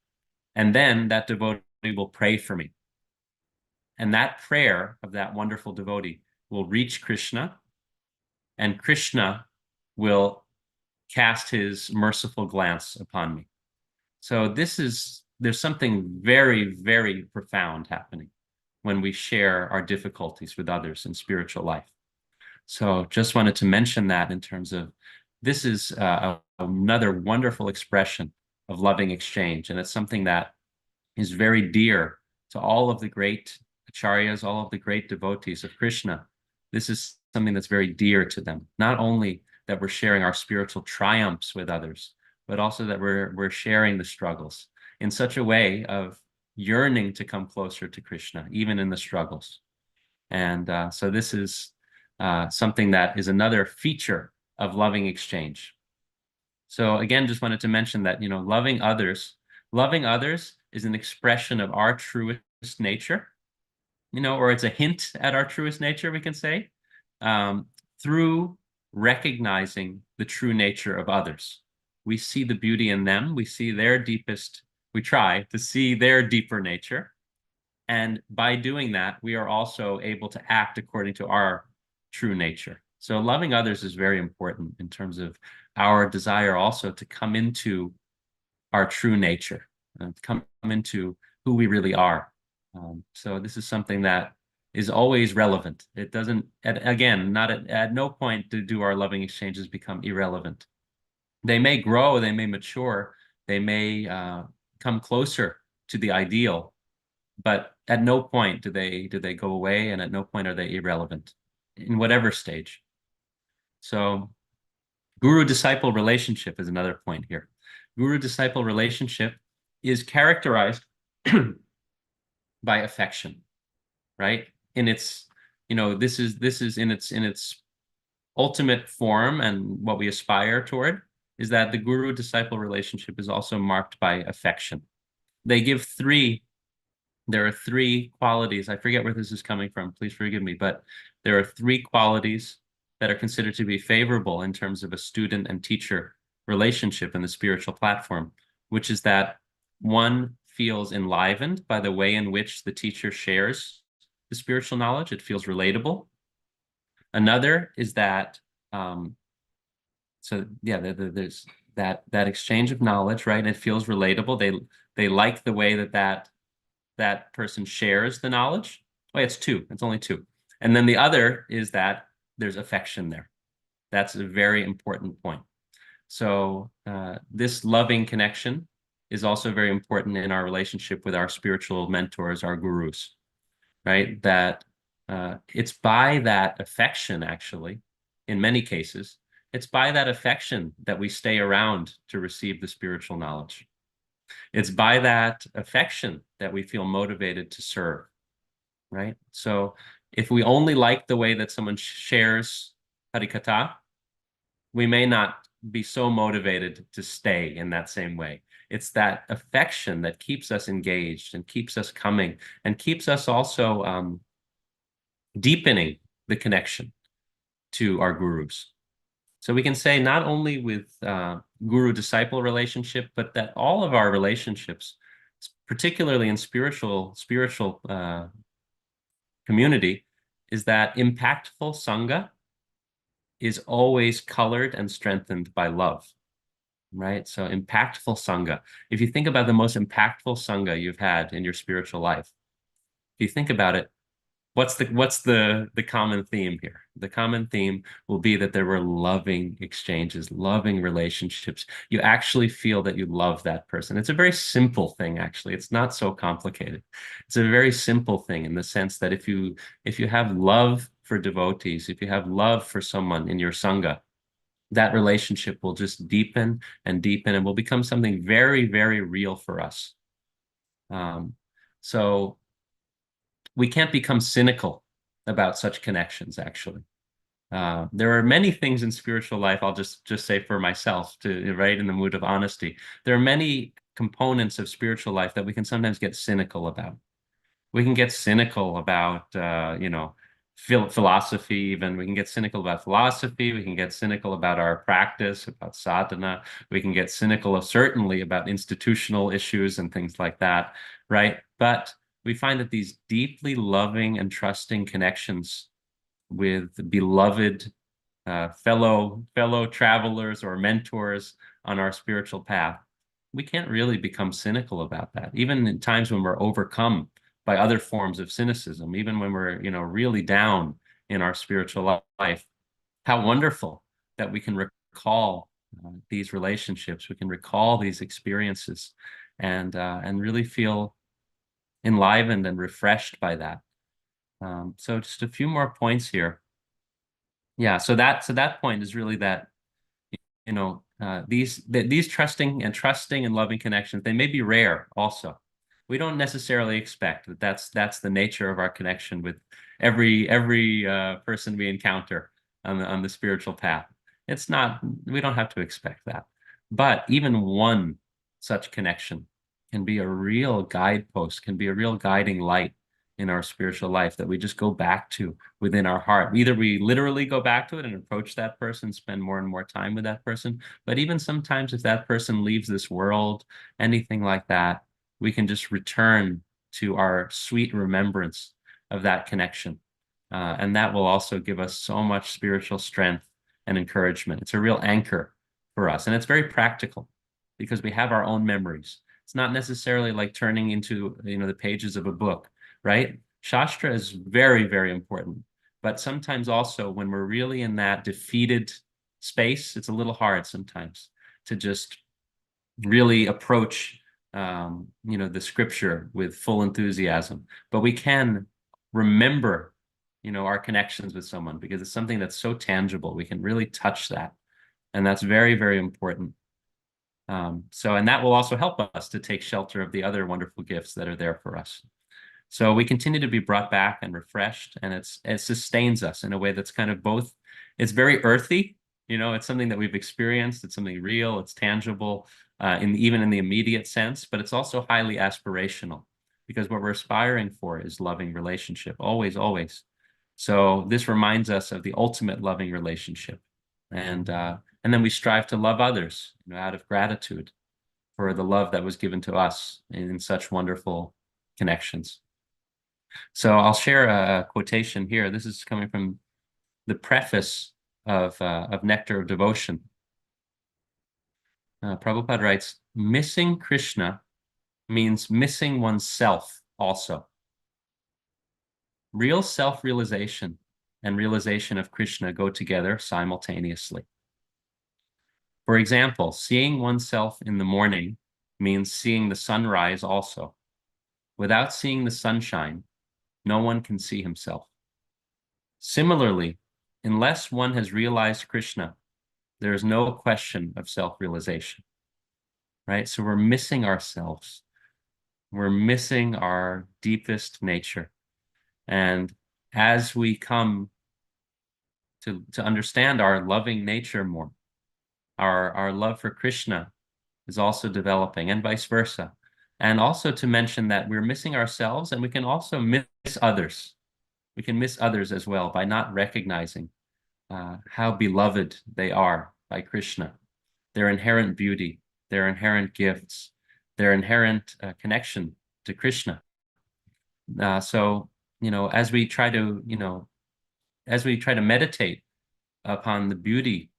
And then that devotee will pray for me. And that prayer of that wonderful devotee will reach Krishna, and Krishna will cast his merciful glance upon me. So there's something very, very profound happening when we share our difficulties with others in spiritual life. So just wanted to mention that in terms of this is another wonderful expression of loving exchange. And it's something that is very dear to all of the great acharyas, all of the great devotees of Krishna. This is something that's very dear to them. Not only that we're sharing our spiritual triumphs with others, but also that we're sharing the struggles in such a way of yearning to come closer to Krishna, even in the struggles. And so this is something that is another feature of loving exchange. So again, just wanted to mention that, loving others is an expression of our truest nature, or it's a hint at our truest nature, we can say, through recognizing the true nature of others. we see the beauty in them. We see their deepest, we try to see their deeper nature. And by doing that, we are also able to act according to our true nature. So loving others is very important in terms of our desire also to come into our true nature, come into who we really are. So this is something that is always relevant. It doesn't, again, not at no point do our loving exchanges become irrelevant. They may grow, they may mature, they may come closer to the ideal, but at no point do they go away, and at no point are they irrelevant in whatever stage. So guru-disciple relationship is another point here. Guru-disciple relationship is characterized by affection, right? In its, this is in its ultimate form, and what we aspire toward is that the guru-disciple relationship is also marked by affection. They give there are three qualities. I forget where this is coming from. Please forgive me, but there are three qualities that are considered to be favorable in terms of a student and teacher relationship in the spiritual platform, which is that one feels enlivened by the way in which the teacher shares the spiritual knowledge. It feels relatable. Another is that, there's that exchange of knowledge, right? It feels relatable. They like the way that person shares the knowledge. Oh, it's two. It's only two. And then the other is that there's affection there. That's a very important point. So this loving connection is also very important in our relationship with our spiritual mentors, our gurus, right? That it's by that affection, actually, in many cases, it's by that affection that we stay around to receive the spiritual knowledge. It's by that affection that we feel motivated to serve, right? So if we only like the way that someone shares Harikatha, we may not be so motivated to stay in that same way. It's that affection that keeps us engaged and keeps us coming and keeps us also deepening the connection to our gurus. So we can say not only with guru-disciple relationship, but that all of our relationships, particularly in spiritual community, is that impactful sangha is always colored and strengthened by love, right? So impactful sangha. If you think about the most impactful sangha you've had in your spiritual life, if you think about it, what's the common theme here? The common theme will be that there were loving exchanges, loving relationships. You actually feel that you love that person. It's a very simple thing, actually. It's not so complicated. It's a very simple thing in the sense that if you have love for devotees, if you have love for someone in your sangha, that relationship will just deepen and deepen and will become something very, very real for us. So we can't become cynical about such connections, actually. There are many things in spiritual life, I'll just say for myself, to right in the mood of honesty. There are many components of spiritual life that we can sometimes get cynical about. We can get cynical about, philosophy even. We can get cynical about philosophy. We can get cynical about our practice, about sadhana. We can get cynical, certainly, about institutional issues and things like that, right? But we find that these deeply loving and trusting connections with beloved fellow travelers or mentors on our spiritual path, we can't really become cynical about that. Even in times when we're overcome by other forms of cynicism, even when we're, really down in our spiritual life, how wonderful that we can recall these relationships, we can recall these experiences, and really feel enlivened and refreshed by that. So just a few more points here. Yeah, so that point is really that, these trusting and loving connections, they may be rare also. We don't necessarily expect that that's the nature of our connection with every person we encounter on the spiritual path. It's not, we don't have to expect that. But even one such connection can be a real guidepost, can be a real guiding light in our spiritual life that we just go back to within our heart. Either we literally go back to it and approach that person, spend more and more time with that person, but even sometimes if that person leaves this world, anything like that, we can just return to our sweet remembrance of that connection. And that will also give us so much spiritual strength and encouragement. It's a real anchor for us. And it's very practical because we have our own memories. It's not necessarily like turning into, the pages of a book, right? Shastra is very, very important. But sometimes also when we're really in that defeated space, it's a little hard sometimes to just really approach the scripture with full enthusiasm. But we can remember, our connections with someone because it's something that's so tangible. We can really touch that. And that's very, very important. And that will also help us to take shelter of the other wonderful gifts that are there for us. So we continue to be brought back and refreshed, and it sustains us in a way that's kind of both, it's very earthy, it's something that we've experienced, it's something real, it's tangible, even in the immediate sense, but it's also highly aspirational because what we're aspiring for is loving relationship, always, always. So this reminds us of the ultimate loving relationship. And then we strive to love others, out of gratitude for the love that was given to us in such wonderful connections. So I'll share a quotation here. This is coming from the preface of Nectar of Devotion. Prabhupada writes, missing Krishna means missing oneself also. Real self-realization and realization of Krishna go together simultaneously. For example, seeing oneself in the morning means seeing the sunrise also. Without seeing the sunshine, no one can see himself. Similarly, unless one has realized Krishna, there is no question of self-realization, right? So we're missing ourselves. We're missing our deepest nature. And as we come to understand our loving nature more, our love for Krishna is also developing, and vice versa. And also to mention that we're missing ourselves, and we can also miss others. We can miss others as well by not recognizing how beloved they are by Krishna, their inherent beauty, their inherent gifts, their inherent connection to Krishna. So, as we try to, meditate upon the beauty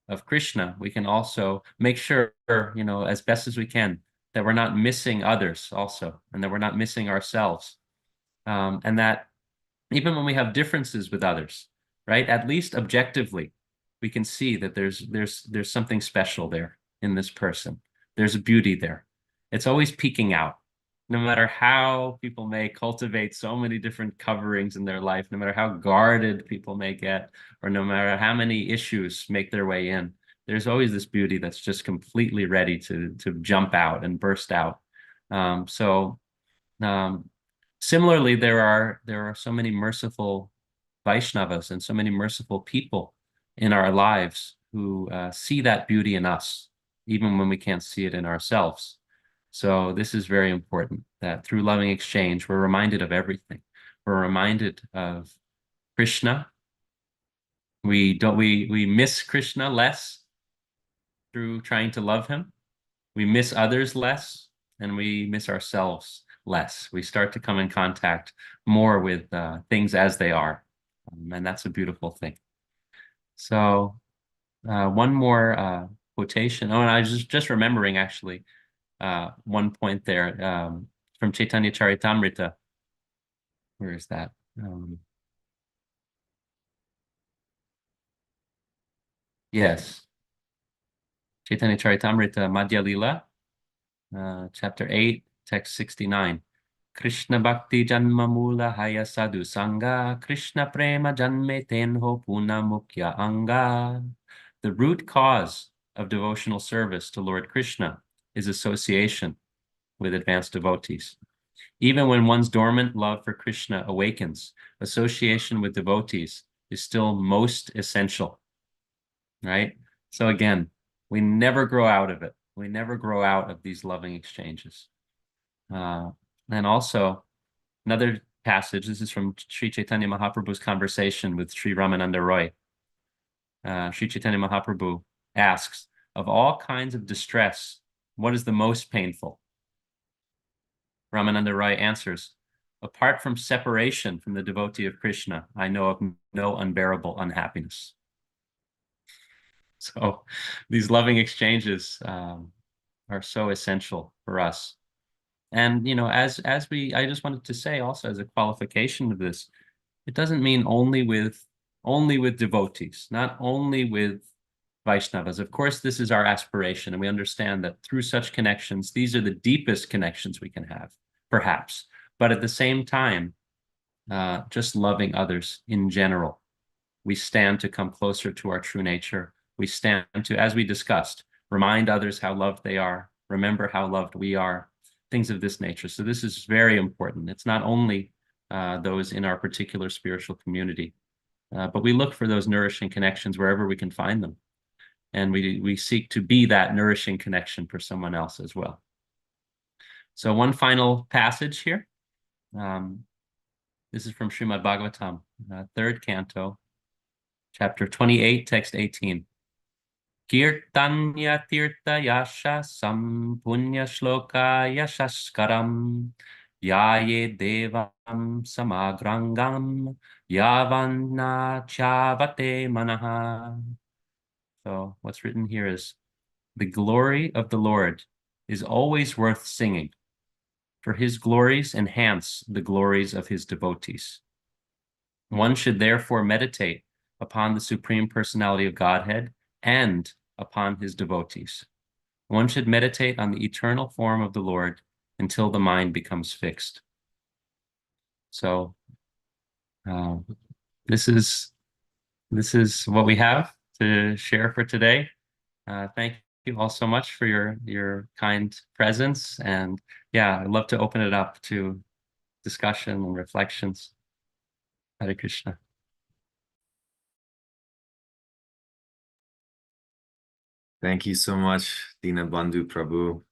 of Krishna, we can also make sure, as best as we can, that we're not missing others also, and that we're not missing ourselves. And that even when we have differences with others, right, at least objectively, we can see that there's something special there in this person. There's a beauty there. It's always peeking out. No matter how people may cultivate so many different coverings in their life, no matter how guarded people may get, or no matter how many issues make their way in, there's always this beauty that's just completely ready to jump out and burst out. Similarly, there are so many merciful Vaishnavas and so many merciful people in our lives who see that beauty in us, even when we can't see it in ourselves. So this is very important, that through loving exchange, we're reminded of everything. We're reminded of Krishna. We miss Krishna less through trying to love him. We miss others less, and we miss ourselves less. We start to come in contact more with things as they are. And that's a beautiful thing. So one more quotation. Oh, and I was just remembering actually one point there from Chaitanya Charitamrita. Where is that? Yes. Chaitanya Charitamrita, Madhya Lila, chapter 8, text 69. Krishna Bhakti Janma Mula Haya Sadhu Sangha, Krishna Prema Janme Tenho Puna Mukhya Anga. The root cause of devotional service to Lord Krishna is association with advanced devotees. Even when one's dormant love for Krishna awakens, association with devotees is still most essential, right? So again, we never grow out of it. We never grow out of these loving exchanges. And also, another passage. This is from Sri Chaitanya Mahaprabhu's conversation with Sri Ramananda Roy. Sri Chaitanya Mahaprabhu asks, of all kinds of distress, what is the most painful? Ramananda Roy answers, apart from separation from the devotee of Krishna, I know of no unbearable unhappiness. So these loving exchanges are so essential for us. And, I just wanted to say also as a qualification of this, it doesn't mean only with devotees, not only with Vaishnavas. Of course, this is our aspiration, and we understand that through such connections, these are the deepest connections we can have, perhaps. But at the same time, just loving others in general, we stand to come closer to our true nature. We stand to, as we discussed, remind others how loved they are, remember how loved we are, things of this nature. So this is very important. It's not only those in our particular spiritual community, but we look for those nourishing connections wherever we can find them. And we seek to be that nourishing connection for someone else as well. So one final passage here. This is from Srimad Bhagavatam, third canto, chapter 28, text 18. Kirtanya tirtha yasha sampunya shloka yashaskaram yaye devam samagrangam yavanna chavate manaha. So what's written here is, the glory of the Lord is always worth singing, for his glories enhance the glories of his devotees. One should therefore meditate upon the Supreme Personality of Godhead and upon his devotees. One should meditate on the eternal form of the Lord until the mind becomes fixed. So this is what we have to share for today. Thank you all so much for your kind presence, and yeah, I'd love to open it up to discussion and reflections. Hare Krishna. Thank you so much, Dina-bandhu Prabhu.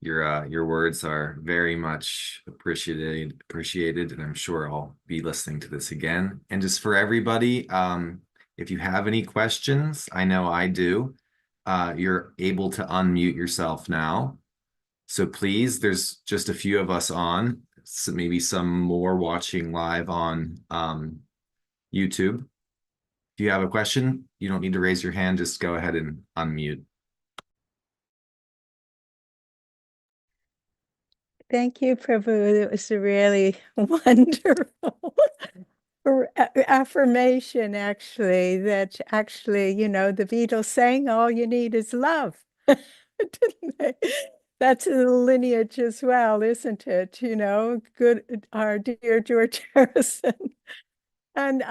Your words are very much appreciated, and I'm sure I'll be listening to this again. And just for everybody, if you have any questions, I know I do, you're able to unmute yourself now. So please, there's just a few of us on, so maybe some more watching live on YouTube. If you have a question, you don't need to raise your hand, just go ahead and unmute. Thank you, Prabhu. It was a really wonderful affirmation, actually, that actually, the Beatles sang, all you need is love. Didn't they? That's the lineage as well, isn't it? Good, our dear George Harrison. And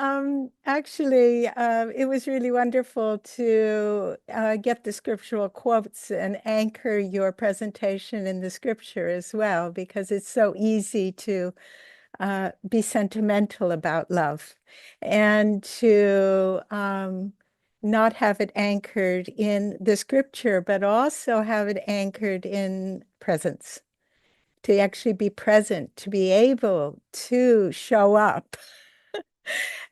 actually, it was really wonderful to get the scriptural quotes and anchor your presentation in the scripture as well, because it's so easy to be sentimental about love and to not have it anchored in the scripture, but also have it anchored in presence, to actually be present, to be able to show up.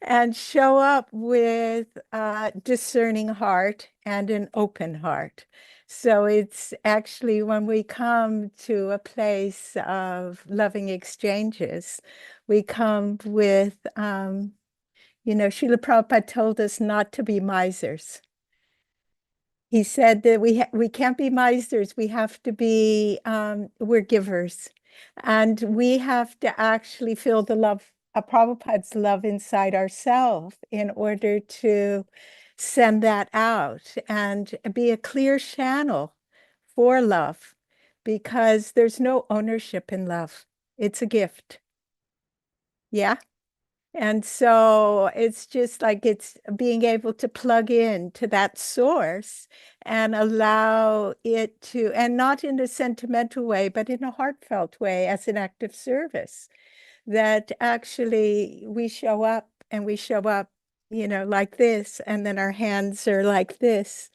And show up with a discerning heart and an open heart. So it's actually when we come to a place of loving exchanges, we come with, Srila Prabhupada told us not to be misers. He said that we can't be misers. We have to be, we're givers. And we have to actually feel the love, Prabhupada's love inside ourselves in order to send that out and be a clear channel for love, because there's no ownership in love. It's a gift. Yeah. And so it's just like it's being able to plug in to that source and allow it to, and not in a sentimental way, but in a heartfelt way as an act of service, that actually we show up and we show up, like this, and then our hands are like this.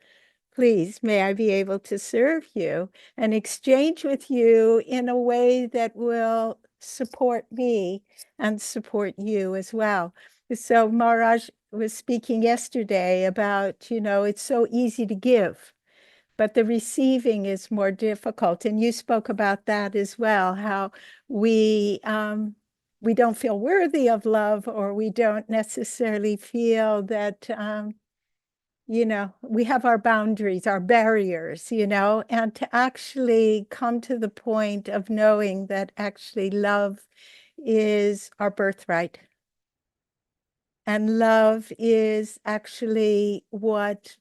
Please, may I be able to serve you and exchange with you in a way that will support me and support you as well. So Maharaj was speaking yesterday about, it's so easy to give, but the receiving is more difficult. And you spoke about that as well, how we don't feel worthy of love, or we don't necessarily feel that, we have our boundaries, our barriers, and to actually come to the point of knowing that actually love is our birthright. And love is actually what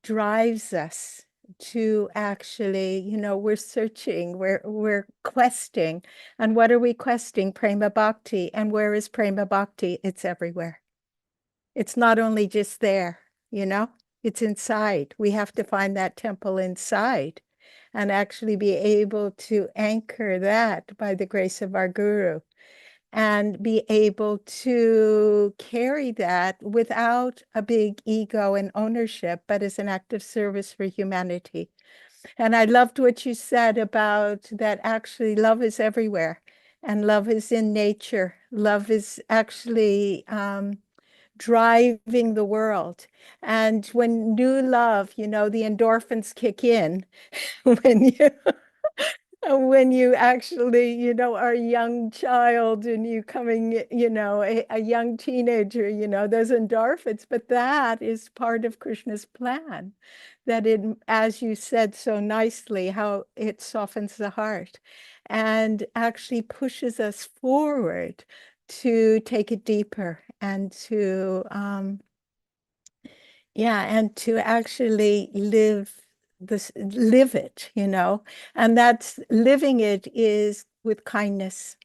drives us to actually, we're searching, we're questing. And what are we questing? Prema Bhakti. And where is Prema Bhakti? It's everywhere. It's not only just there, it's inside. We have to find that temple inside and actually be able to anchor that by the grace of our guru, and be able to carry that without a big ego and ownership, but as an act of service for humanity. And I loved what you said about that actually love is everywhere, and love is in nature. Love is actually driving the world. And when new love, the endorphins kick in when you actually, are a young child and you coming, a young teenager, those endorphins. But that is part of Krishna's plan, that it, as you said so nicely, how it softens the heart and actually pushes us forward to take it deeper and to and to actually live it, and that's living it is with kindness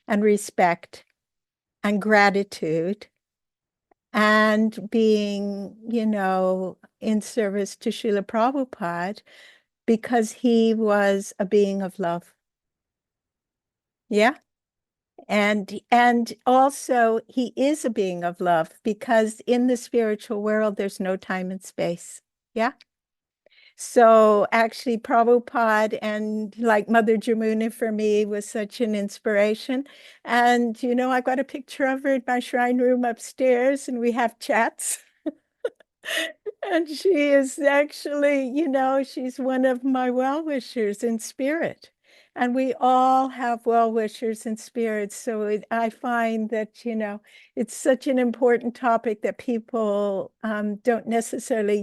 and respect and gratitude, and being, in service to Srila Prabhupada, because he was a being of love. Yeah. And also he is a being of love, because in the spiritual world, there's no time and space. Yeah. So actually Prabhupada and like Mother Jamuna for me was such an inspiration. And, I got a picture of her in my shrine room upstairs, and we have chats. And she is actually, she's one of my well-wishers in spirit. And we all have well-wishers in spirit. So I find that, it's such an important topic that people don't necessarily,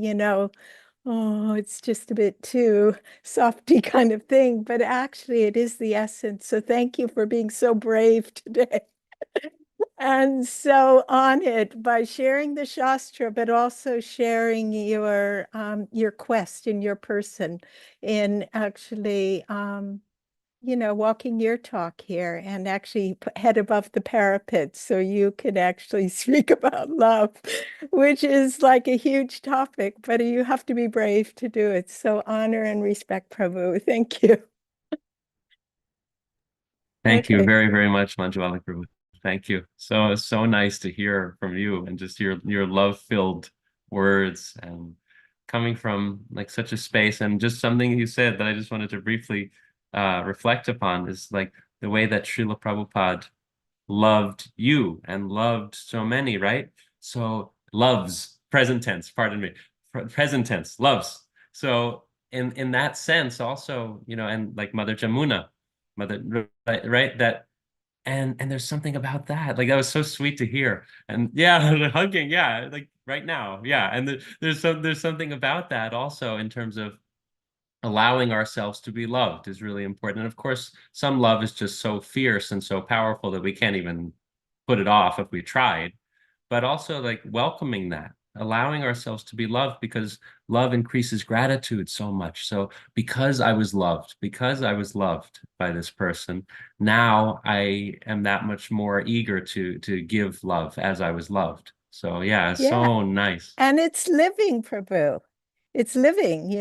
oh, it's just a bit too softy kind of thing. But actually, it is the essence. So thank you for being so brave today. And so on it, by sharing the Shastra, but also sharing your quest in your person, in actually, walking your talk here, and actually head above the parapet so you can actually speak about love, which is like a huge topic, but you have to be brave to do it. So honor and respect, Prabhu. Thank you. Thank you Okay. very, very much, Manjuwali Prabhu. Thank you. So nice to hear from you, and just your love-filled words, and coming from like such a space. And just something you said that I just wanted to briefly reflect upon is like the way that Srila Prabhupada loved you and loved so many, right? So loves, present tense, pardon me, present tense, loves. So in that sense also, and like Mother Jamuna, right, that and there's something about that, like that was so sweet to hear. And yeah, hugging, yeah, like right now, yeah. And there's something about that also, in terms of allowing ourselves to be loved is really important. And of course, some love is just so fierce and so powerful that we can't even put it off if we tried. But also like welcoming that, allowing ourselves to be loved, because love increases gratitude so much. So because I was loved by this person, now I am that much more eager to give love as I was loved. So yeah, it's so nice. And it's living, Prabhu. It's living,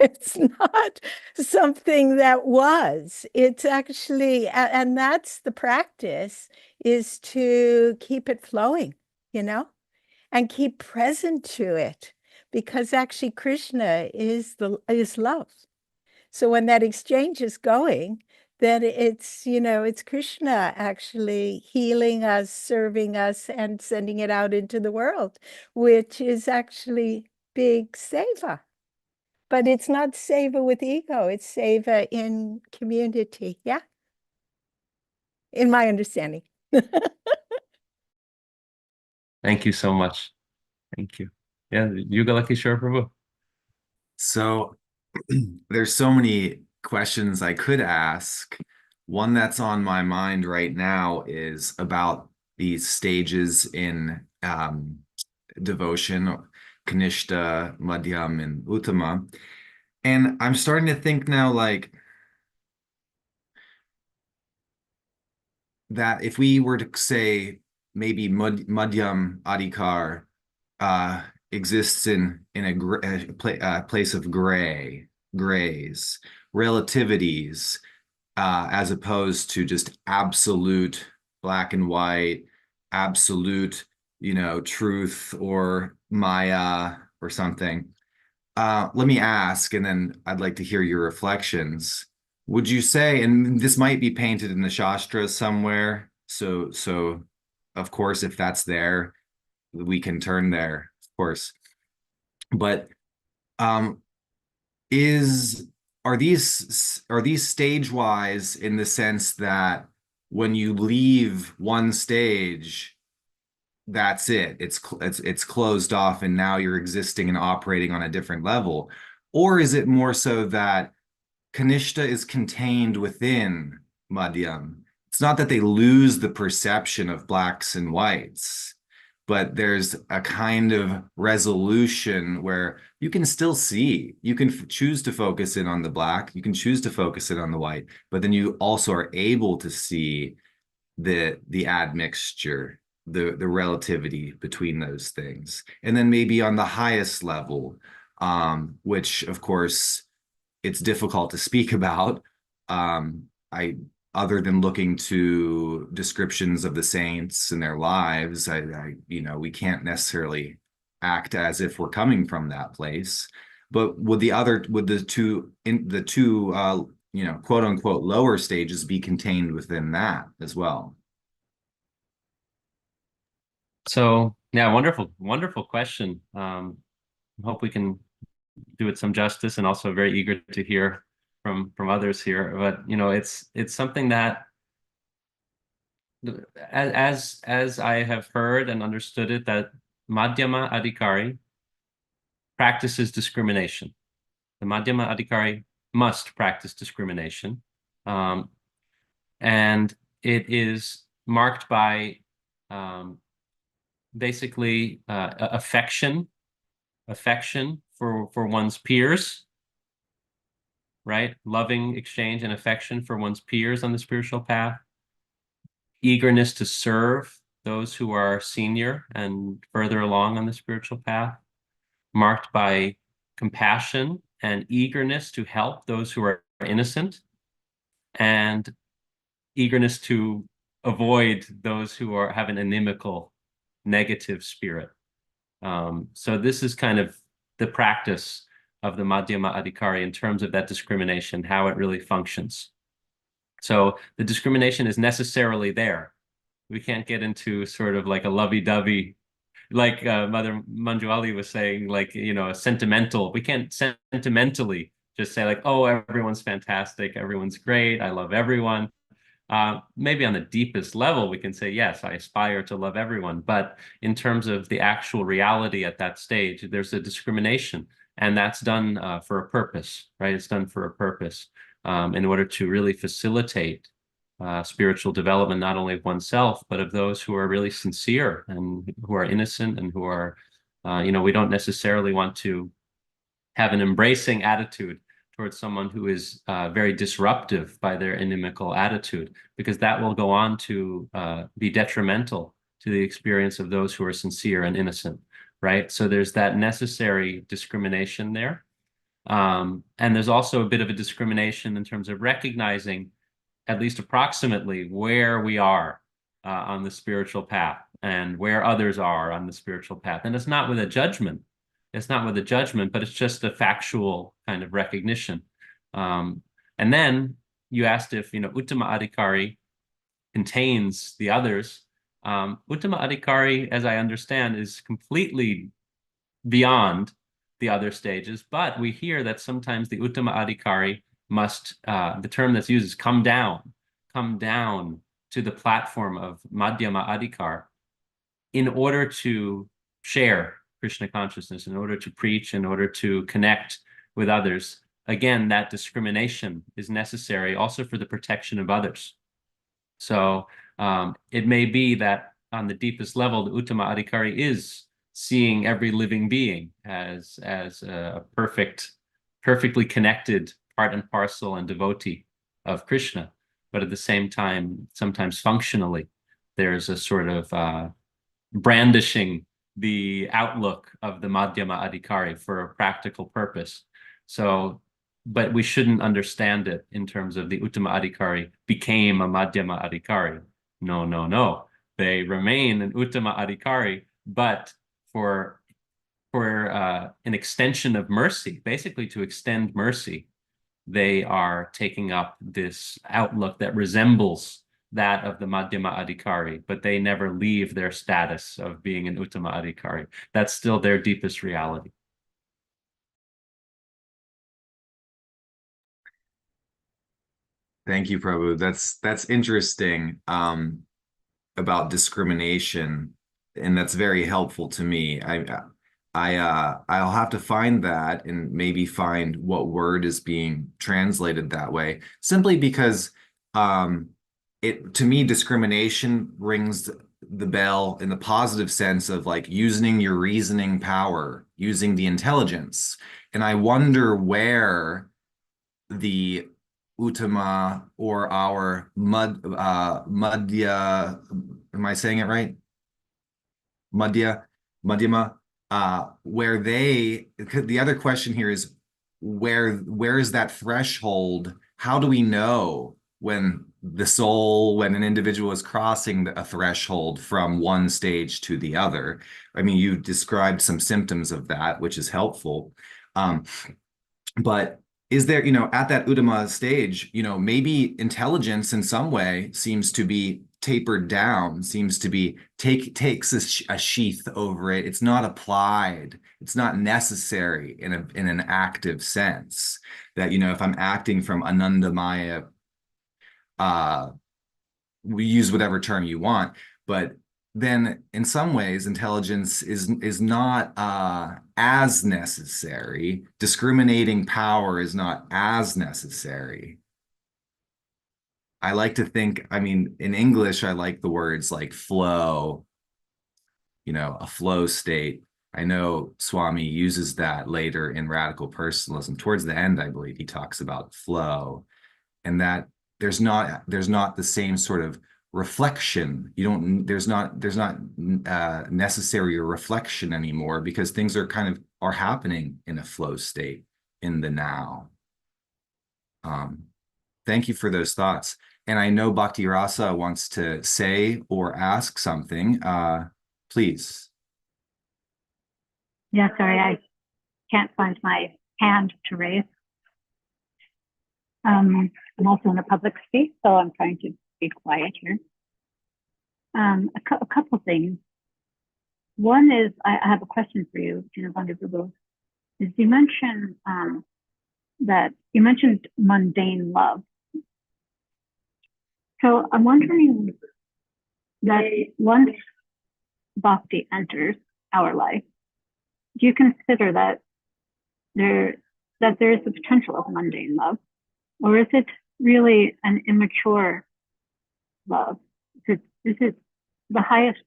It's not something that was. It's actually, and that's the practice, is to keep it flowing, and keep present to it, because actually Krishna is love. So when that exchange is going, that it's, it's Krishna actually healing us, serving us, and sending it out into the world, which is actually big seva. But it's not seva with ego, it's seva in community. Yeah. In my understanding. Thank you so much. Thank you. Yeah, Yuga Lucky Prabhu. So there's so many questions I could ask. One that's on my mind right now is about these stages in devotion, Kanishta, Madhyam, and Uttama. And I'm starting to think now, like, that if we were to say maybe Madhyam Adhikar exists in a place of grays, relativities, as opposed to just absolute black and white, absolute, truth or Maya or something. Let me ask, and then I'd like to hear your reflections. Would you say, and this might be painted in the Shastra somewhere, so of course, if that's there, we can turn there, of course. But are these stage wise in the sense that when you leave one stage, that's it, it's closed off and now you're existing and operating on a different level? Or is it more so that Kanishta is contained within Madhyam? It's not that they lose the perception of blacks and whites, but there's a kind of resolution where you can still see, you can choose to focus in on the black, you can choose to focus in on the white, but then you also are able to see the admixture, the relativity between those things. And then maybe on the highest level, which of course it's difficult to speak about, other than looking to descriptions of the saints and their lives, we can't necessarily act as if we're coming from that place. But would the two quote unquote lower stages be contained within that as well? So yeah, wonderful question. I hope we can do it some justice, and also very eager to hear from others here. But it's something that, as I have heard and understood it, that Madhyama Adhikari practices discrimination. The Madhyama Adhikari must practice discrimination. And it is marked by basically affection for one's peers, right? Loving exchange and affection for one's peers on the spiritual path. Eagerness to serve those who are senior and further along on the spiritual path, marked by compassion and eagerness to help those who are innocent, and eagerness to avoid those who have an inimical, negative spirit. So this is kind of the practice of the Madhyama Adhikari in terms of that discrimination, how it really functions. So the discrimination is necessarily there. We can't get into sort of like a lovey-dovey, like Mother Manjuali was saying, like, sentimental. We can't sentimentally just say like, oh, everyone's fantastic, everyone's great, I love everyone. Maybe on the deepest level, we can say, yes, I aspire to love everyone. But in terms of the actual reality at that stage, there's a discrimination, and that's done for a purpose, right? It's done for a purpose in order to really facilitate spiritual development, not only of oneself, but of those who are really sincere and who are innocent and who are, we don't necessarily want to have an embracing attitude towards someone who is very disruptive by their inimical attitude, because that will go on to be detrimental to the experience of those who are sincere and innocent, right? So there's that necessary discrimination there. And there's also a bit of a discrimination in terms of recognizing, at least approximately, where we are on the spiritual path and where others are on the spiritual path. And it's not with a judgment. It's not with a judgment, but it's just a factual kind of recognition. And then you asked if, Uttama Adhikari contains the others. Uttama Adhikari, as I understand, is completely beyond the other stages, but we hear that sometimes the Uttama Adhikari must, the term that's used is come down to the platform of Madhyama Adhikar in order to share Krishna consciousness, in order to preach, in order to connect with others. Again, that discrimination is necessary also for the protection of others. So it may be that on the deepest level, the Uttama Adhikari is seeing every living being as a perfectly connected part and parcel and devotee of Krishna. But at the same time, sometimes functionally, there's a sort of brandishing the outlook of the Madhyama Adhikari for a practical purpose. So, but we shouldn't understand it in terms of the Uttama Adhikari became a Madhyama Adhikari. No, no, no. They remain an Uttama Adhikari, but for an extension of mercy, basically to extend mercy, they are taking up this outlook that resembles that of the Madhyama Adhikari, but they never leave their status of being an Uttama Adhikari. That's still their deepest reality. Thank you, Prabhu. That's interesting about discrimination, and that's very helpful to me. I'll have to find that and maybe find what word is being translated that way, simply because it to me discrimination rings the bell in the positive sense of like using your reasoning power, using the intelligence. And I wonder where the Uttama or our Madhya, am I saying it right? Madhyama, where the other question here is where is that threshold? How do we know when when an individual is crossing a threshold from one stage to the other? I mean, you described some symptoms of that, which is helpful. But is there, at that Uttama stage, maybe intelligence in some way seems to be tapered down, seems to be takes a sheath over it. It's not applied. It's not necessary in an active sense. That, if I'm acting from Anandamaya, we use whatever term you want, but then in some ways intelligence is not as necessary. Discriminating power is not as necessary. I like to think, I mean, in English, I like the words like flow, a flow state. I know Swami uses that later in Radical Personalism. Towards the end, I believe he talks about flow, and that there's not the same sort of reflection. There's not necessary reflection anymore, because things are happening in a flow state in the now. Thank you for those thoughts. And I know Bhakti Rasa wants to say or ask something. Please. Yeah, sorry, I can't find my hand to raise. I'm also in a public space, so I'm trying to be quiet here. A couple things. One is, I have a question for you, Dina-bandhu. Is you mentioned you mentioned mundane love. So I'm wondering that once bhakti enters our life, do you consider that there is the potential of mundane love, or is it really an immature love? Is it the highest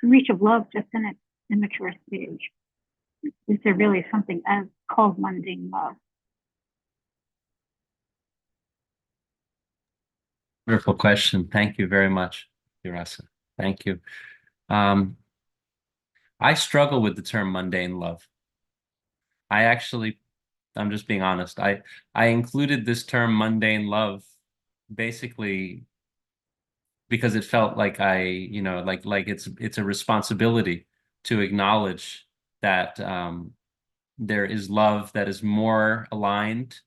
reach of love just in its immature stage? Is there really something as called mundane love? Wonderful question. Thank you very much, Rasa. Thank you. I struggle with the term mundane love. I'm just being honest. I included this term mundane love basically because it felt like it's a responsibility to acknowledge that there is love that is more aligned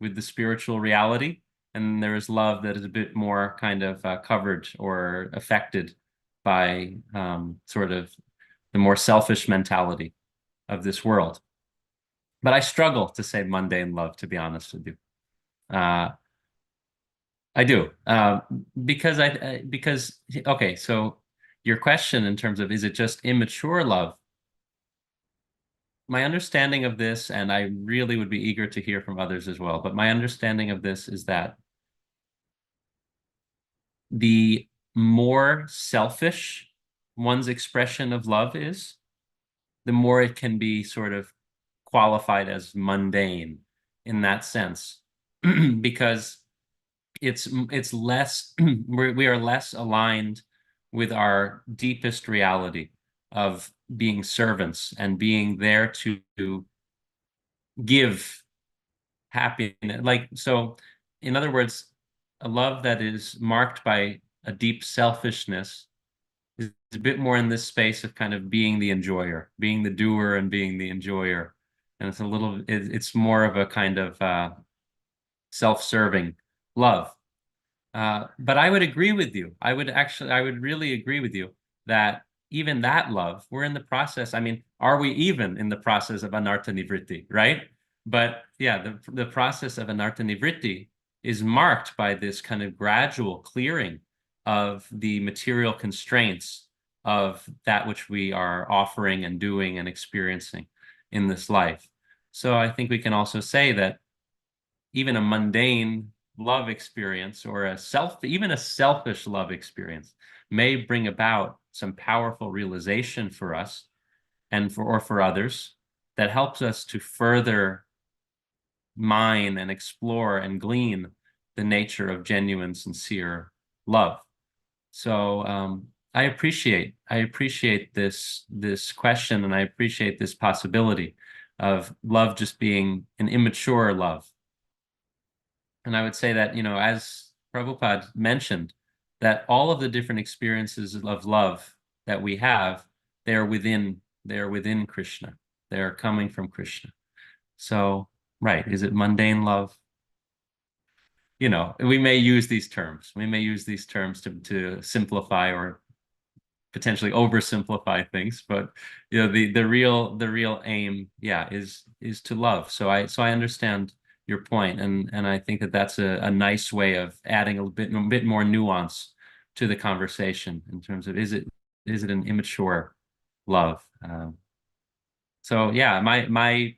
with the spiritual reality, and there is love that is a bit more kind of covered or affected by sort of the more selfish mentality of this world. But I struggle to say mundane love, to be honest with you. I do, because okay, so your question in terms of, is it just immature love? My understanding of this, and I really would be eager to hear from others as well, but my understanding of this is that the more selfish one's expression of love is, the more it can be sort of qualified as mundane in that sense, because it's less we are less aligned with our deepest reality of being servants and being there to give happiness. Like, so in other words, a love that is marked by a deep selfishness is a bit more in this space of kind of being the enjoyer, being the doer and being the enjoyer. And it's more of a kind of self-serving love. But I would agree with you. I would really agree with you that even that love, we're in the process. I mean, are we even in the process of anartha nivritti, right? But yeah, the process of anartha nivritti is marked by this kind of gradual clearing of the material constraints of that which we are offering and doing and experiencing in this life. So I think we can also say that even a mundane love experience or even a selfish love experience may bring about some powerful realization for us or for others that helps us to further mine and explore and glean the nature of genuine, sincere love. So I appreciate this question, and I appreciate this possibility of love just being an immature love. And I would say that, as Prabhupada mentioned, that all of the different experiences of love that we have, they're within Krishna. They're coming from Krishna. So, right, is it mundane love? We may use these terms. We may use these terms to simplify or potentially oversimplify things, but the real aim, yeah, is to love. So I understand your point, and I think that that's a nice way of adding a bit more nuance to the conversation in terms of, is it an immature love? So yeah, my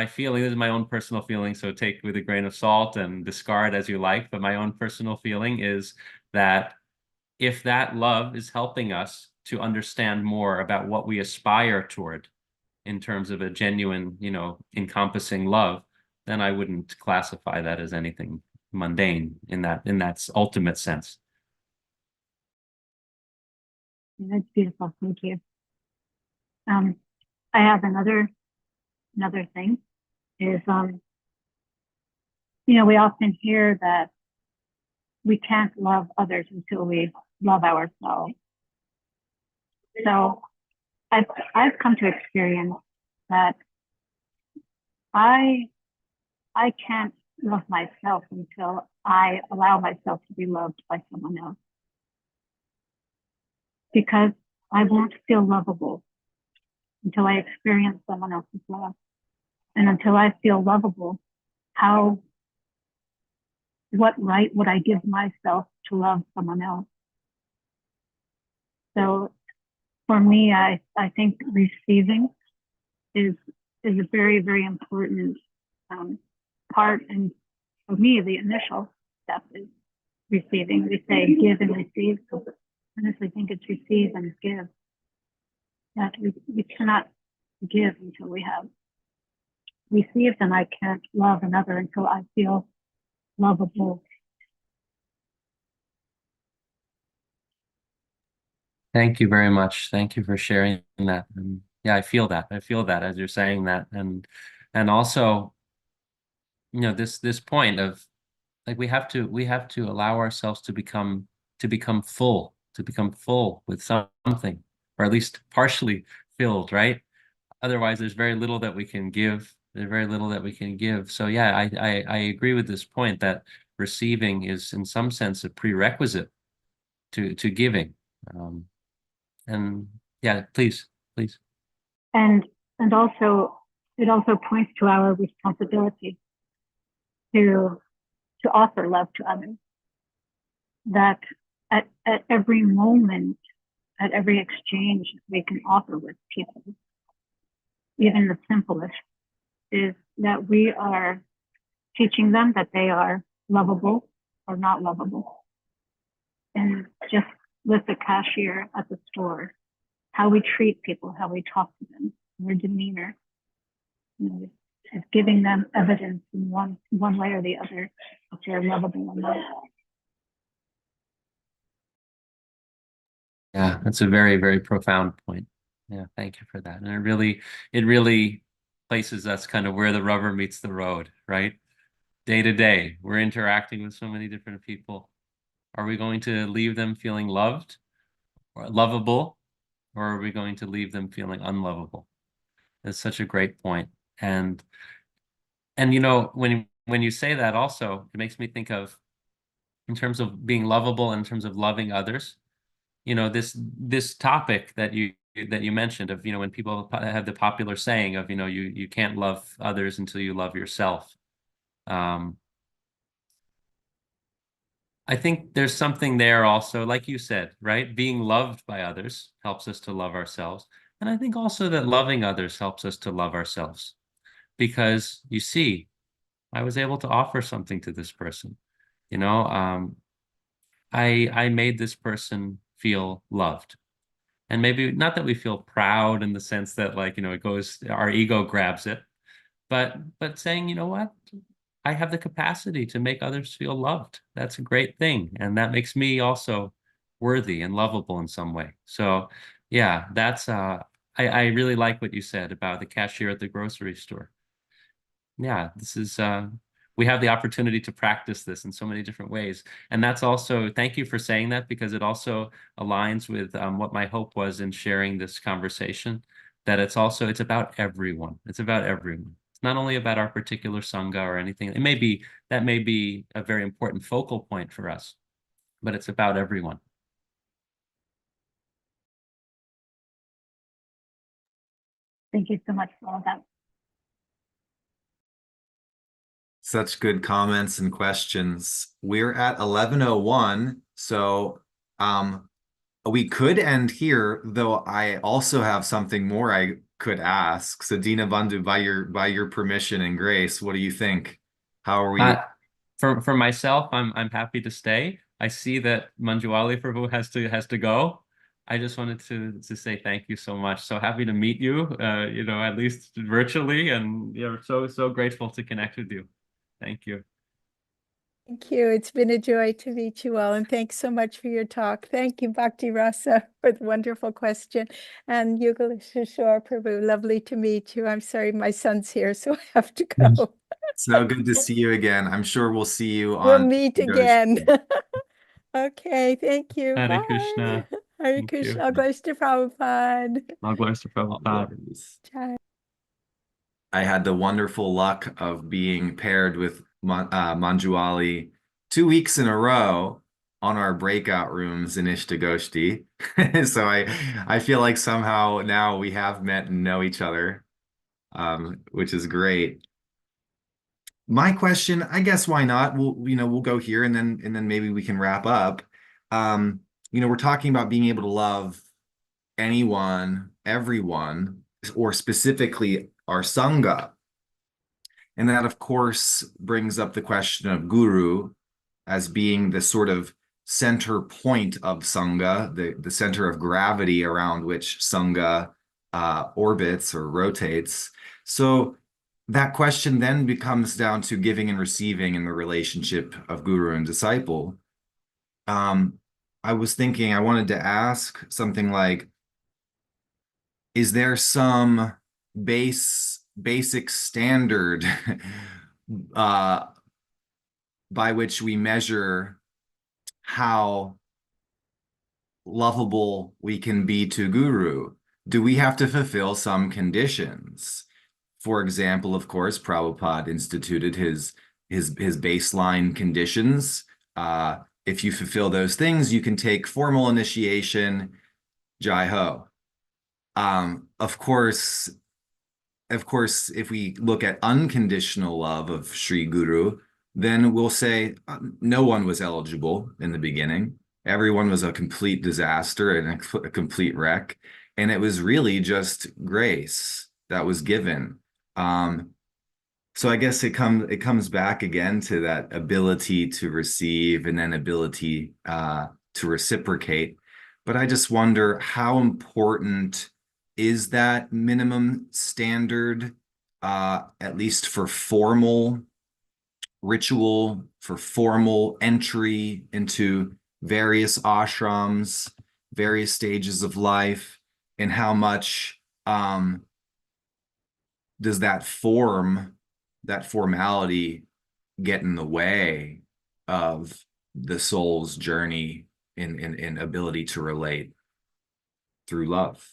feeling, this is my own personal feeling, so take with a grain of salt and discard as you like, but my own personal feeling is that if that love is helping us to understand more about what we aspire toward in terms of a genuine, encompassing love, then I wouldn't classify that as anything mundane in that ultimate sense. That's beautiful. Thank you. I have another thing is, we often hear that we can't love others until we love ourselves. So I've come to experience that I can't love myself until I allow myself to be loved by someone else, because I won't feel lovable until I experience someone else's love. And until I feel lovable, what right would I give myself to love someone else? So for me, I think receiving is a very, very important part. And for me, the initial step is receiving. We say give and receive. So I honestly think it's receive and give. That we cannot give until we have received, and I can't love another until I feel lovable. Thank you very much. Thank you for sharing that. And yeah, I feel that. I feel that as you're saying that. And also, this point of, like, we have to allow ourselves to become full with something, or at least partially filled, right? Otherwise, there's very little that we can give There's very little that we can give. So yeah, I agree with this point that receiving is in some sense a prerequisite to giving. Um, and yeah, please. And also it also points to our responsibility to offer love to others. That at every moment, at every exchange we can offer with people, even the simplest, is that we are teaching them that they are lovable or not lovable. And just with the cashier at the store, how we treat people, how we talk to them, their demeanor, you know, is giving them evidence in one way or the other if they're lovable or not. Yeah, that's a very, very profound point. Yeah, thank you for that. And it really places us kind of where the rubber meets the road, right? Day to day, we're interacting with so many different people. Are we going to leave them feeling loved or lovable, or are we going to leave them feeling unlovable? That's such a great point. And you know, when you say that also, it makes me think of in terms of being lovable, in terms of loving others, you know, this topic that you mentioned of, you know, when people have the popular saying of, you know, you can't love others until you love yourself. Um, I think there's something there also, like you said, right? Being loved by others helps us to love ourselves. And I think also that loving others helps us to love ourselves because you see, I was able to offer something to this person. You know, I made this person feel loved. And maybe not that we feel proud in the sense that, like, you know, it goes, our ego grabs it, but saying, you know what, I have the capacity to make others feel loved. That's a great thing, and that makes me also worthy and lovable in some way. So yeah, that's I really like what you said about the cashier at the grocery store. Yeah, this is we have the opportunity to practice this in so many different ways. And that's also, thank you for saying that, because it also aligns with what my hope was in sharing this conversation, that it's about everyone. It's about everyone. It's not only about our particular Sangha or anything. That may be a very important focal point for us, but it's about everyone. Thank you so much for all that. Such good comments and questions. We're at 11:01, so we could end here, though I also have something more I could ask. So Dina-bandhu, by your permission and grace, what do you think? How are we? For myself, I'm happy to stay. I see that Manjuali Prabhu has to go. I just wanted to say thank you so much. So happy to meet you, you know, at least virtually, and you're so grateful to connect with you. Thank you. Thank you. It's been a joy to meet you all, and thanks so much for your talk. Thank you, Bhakti Rasa, for the wonderful question. And Yugal Shashor Prabhu, lovely to meet you. I'm sorry, my son's here, so I have to go. So good to see you again. I'm sure we'll see you We'll on meet again. Okay, thank you. Hare Bye. Krishna. Hare Thank you. Krishna. Glorious to Prabhupada. All glories to Prabhupada. Jai. I had the wonderful luck of being paired with Manjuali 2 weeks in a row on our breakout rooms in Ishtagoshti. So I feel like somehow now we have met and know each other, which is great. My question, I guess, why not? We'll go here and then maybe we can wrap up. We're talking about being able to love anyone, everyone, or specifically our Sangha. And that, of course, brings up the question of guru as being the sort of center point of Sangha, the center of gravity around which Sangha orbits or rotates. So that question then becomes down to giving and receiving in the relationship of guru and disciple. I was thinking, I wanted to ask something like, is there some basic standard by which we measure how lovable we can be to guru? Do we have to fulfill some conditions? For example, of course, Prabhupada instituted his baseline conditions. If you fulfill those things, you can take formal initiation, Jai Ho. Of course, if we look at unconditional love of Sri Guru, then we'll say no one was eligible in the beginning. Everyone was a complete disaster and a complete wreck. And it was really just grace that was given. So I guess it comes back again to that ability to receive and then ability to reciprocate. But I just wonder, how important is that minimum standard, at least for formal ritual, for formal entry into various ashrams, various stages of life, and how much does that formality get in the way of the soul's journey in ability to relate through love?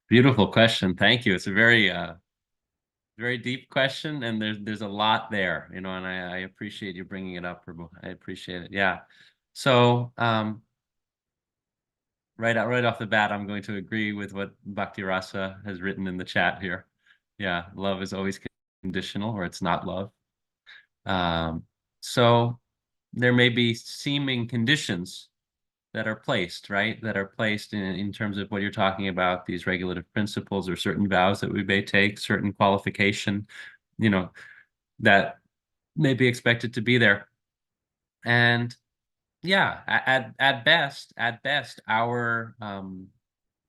Beautiful question. Thank you. It's a very deep question, and there's a lot there, and I appreciate you bringing it up, Prabhu. I appreciate it. Yeah. So right off the bat, I'm going to agree with what Bhakti Rasa has written in the chat here. Yeah, love is always conditional, or it's not love. So there may be seeming conditions that are placed, right? That are placed in terms of what you're talking about, these regulative principles or certain vows that we may take, certain qualification, that may be expected to be there. And yeah, at best, our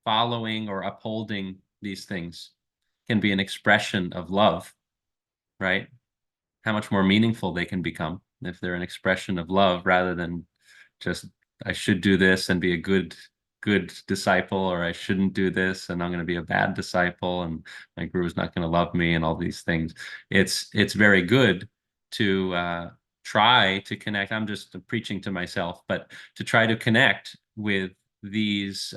following or upholding these things can be an expression of love, right? How much more meaningful they can become if they're an expression of love rather than just, I should do this and be a good disciple, or I shouldn't do this and I'm going to be a bad disciple and my guru's not going to love me, and all these things. It's very good to try to connect. I'm just preaching to myself, but to try to connect with these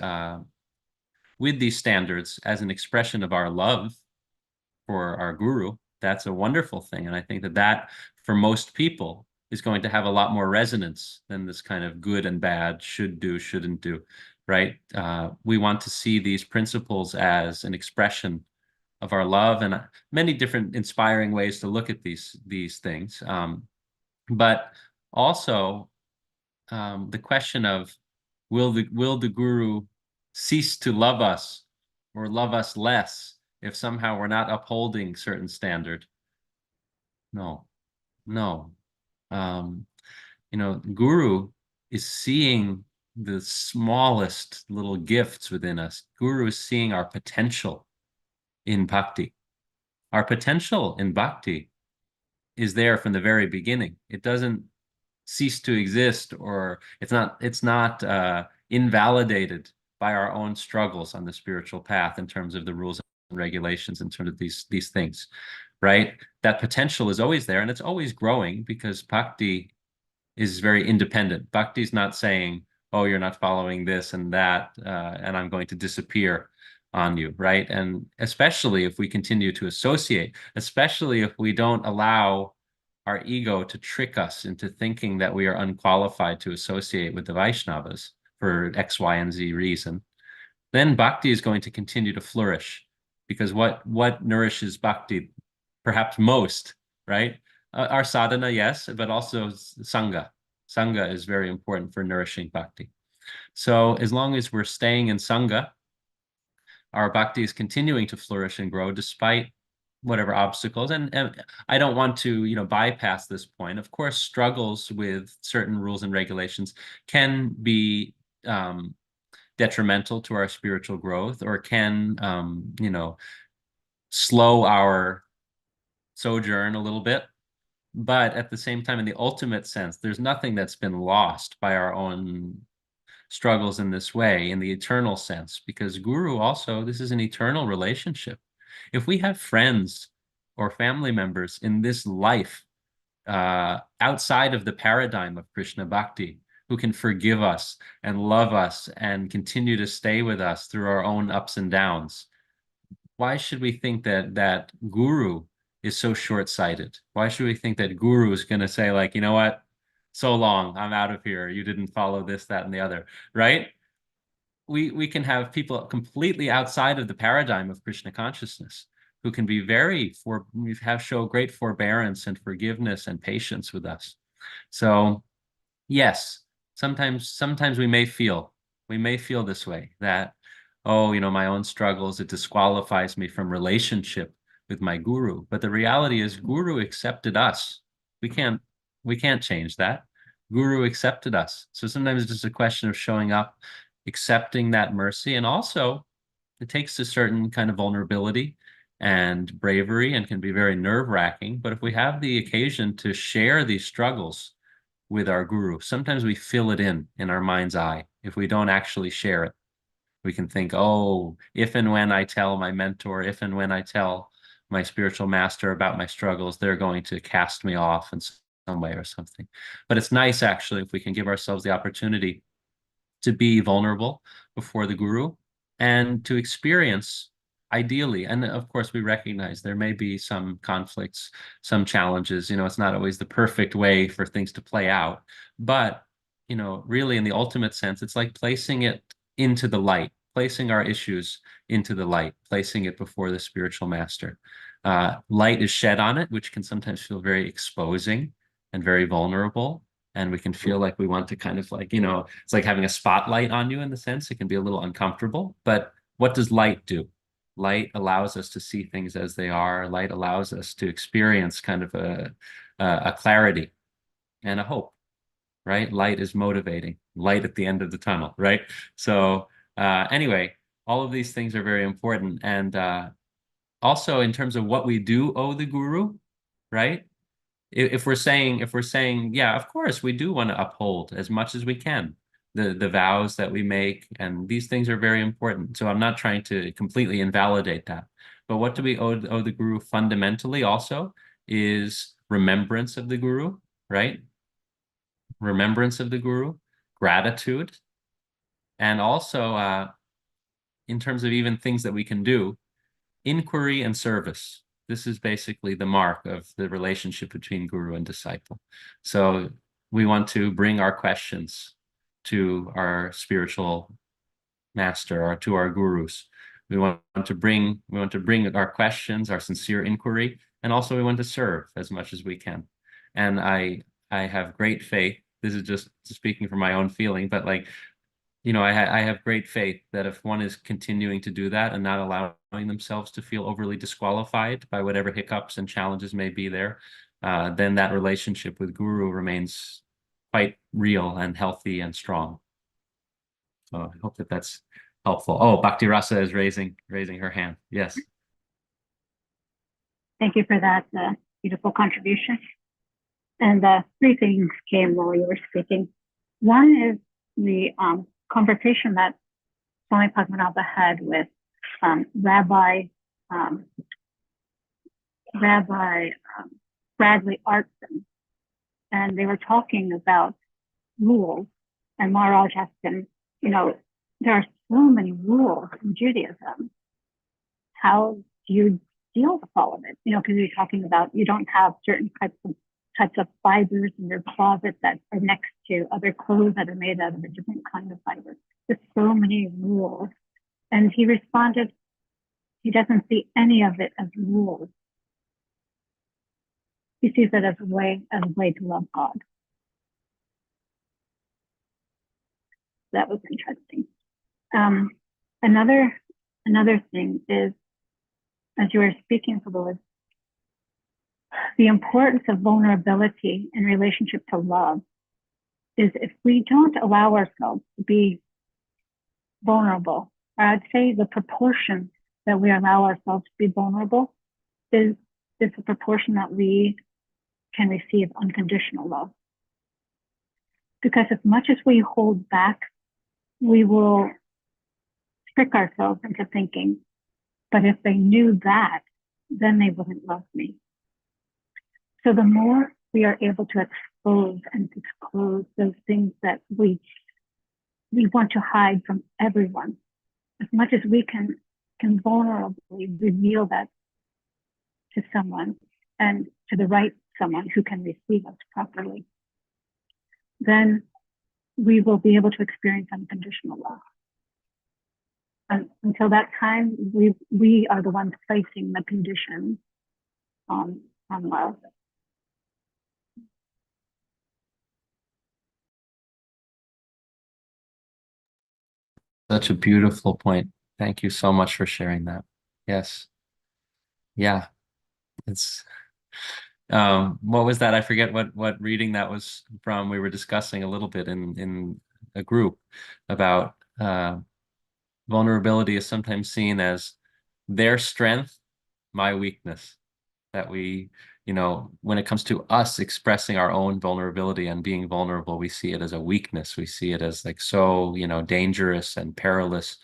standards as an expression of our love for our guru. That's a wonderful thing. And I think that for most people is going to have a lot more resonance than this kind of good and bad, should do, shouldn't do, right? We want to see these principles as an expression of our love, and many different inspiring ways to look at these things. But also the question of, will the guru cease to love us or love us less if somehow we're not upholding certain standard? No. Guru is seeing the smallest little gifts within us. Guru is seeing our potential in bhakti. Our potential in bhakti is there from the very beginning. It doesn't cease to exist, or it's not invalidated by our own struggles on the spiritual path in terms of the rules and regulations, in terms of these things, right? That potential is always there, and it's always growing, because bhakti is very independent. Bhakti is not saying, oh, you're not following this and that, and I'm going to disappear on you, right? And especially if we continue to associate, especially if we don't allow our ego to trick us into thinking that we are unqualified to associate with the Vaishnavas for X, Y, and Z reason, then bhakti is going to continue to flourish. Because what nourishes bhakti perhaps most, right? Our sadhana, yes, but also sangha. Sangha is very important for nourishing bhakti. So as long as we're staying in sangha, our bhakti is continuing to flourish and grow despite whatever obstacles. And I don't want to, bypass this point. Of course, struggles with certain rules and regulations can be detrimental to our spiritual growth, or can, slow our sojourn a little bit. But at the same time, in the ultimate sense, there's nothing that's been lost by our own struggles in this way, in the eternal sense, because guru also, this is an eternal relationship. If we have friends or family members in this life, outside of the paradigm of Krishna Bhakti, who can forgive us and love us and continue to stay with us through our own ups and downs, why should we think that guru is so short-sighted? Why should we think that guru is going to say, like, you know what, so long, I'm out of here, you didn't follow this, that, and the other, right? We can have people completely outside of the paradigm of Krishna consciousness who can be show great forbearance and forgiveness and patience with us. So yes, sometimes we may feel this way, that, oh, my own struggles, it disqualifies me from relationship with my guru. But the reality is, guru accepted us. We can't change that. Guru accepted us. So sometimes it's just a question of showing up, accepting that mercy. And also, it takes a certain kind of vulnerability and bravery, and can be very nerve-wracking. But if we have the occasion to share these struggles with our guru, sometimes we fill it in our mind's eye. If we don't actually share it, we can think, oh, if and when I tell my mentor, if and when I tell my spiritual master about my struggles, they're going to cast me off in some way or something. But it's nice, actually, if we can give ourselves the opportunity to be vulnerable before the guru and to experience, ideally. And of course, we recognize there may be some conflicts, some challenges. It's not always the perfect way for things to play out. But, really, in the ultimate sense, it's like placing it into the light, placing our issues into the light, placing it before the spiritual master. Light is shed on it, which can sometimes feel very exposing and very vulnerable. And we can feel like we want to kind of like, it's like having a spotlight on you in the sense. It can be a little uncomfortable. But what does light do? Light allows us to see things as they are. Light allows us to experience kind of a clarity and a hope, right? Light is motivating. Light at the end of the tunnel, right? So anyway, all of these things are very important. And also, in terms of what we do owe the guru, right? If we're saying, yeah, of course, we do want to uphold as much as we can the vows that we make, and these things are very important. So I'm not trying to completely invalidate that. But what do we owe the guru fundamentally also is remembrance of the guru, right? Remembrance of the guru, gratitude, and also in terms of even things that we can do, inquiry and service. This is basically the mark of the relationship between guru and disciple. So we want to bring our questions to our spiritual master, or to our gurus. We want to bring our questions, our sincere inquiry, and also we want to serve as much as we can. And I have great faith. This is just speaking from my own feeling, but like, I have great faith that if one is continuing to do that and not allowing themselves to feel overly disqualified by whatever hiccups and challenges may be there, then that relationship with guru remains quite real and healthy and strong. So I hope that that's helpful. Oh, Bhakti Rasa is raising her hand. Yes. Thank you for that beautiful contribution. And three things came while you were speaking. One is the conversation that Swami Padmanabha had with Rabbi Bradley Artson, and they were talking about rules. And Maharaj asked him, there are so many rules in Judaism. How do you deal with all of it? Because you're talking about you don't have certain types of fibers in your closet that are next to other clothes that are made out of a different kind of fiber. There's so many rules. And he responded, he doesn't see any of it as rules. He sees it as a way to love God. That was interesting. Another thing is, as you were speaking, Lord, the importance of vulnerability in relationship to love is if we don't allow ourselves to be vulnerable, or I'd say the proportion that we allow ourselves to be vulnerable is the proportion that we can receive unconditional love. Because as much as we hold back, we will trick ourselves into thinking, but if they knew that, then they wouldn't love me. So the more we are able to expose and disclose those things that we want to hide from everyone, as much as we can can vulnerably reveal that to someone, and to the right someone who can receive us properly, then we will be able to experience unconditional love. And until that time, we are the ones placing the conditions on love. Such a beautiful point. Thank you so much for sharing that. Yes. Yeah. It's what was that? I forget what reading that was from. We were discussing a little bit in a group about vulnerability is sometimes seen as their strength, my weakness. That we, when it comes to us expressing our own vulnerability and being vulnerable, we see it as a weakness. We see it as like so, dangerous and perilous.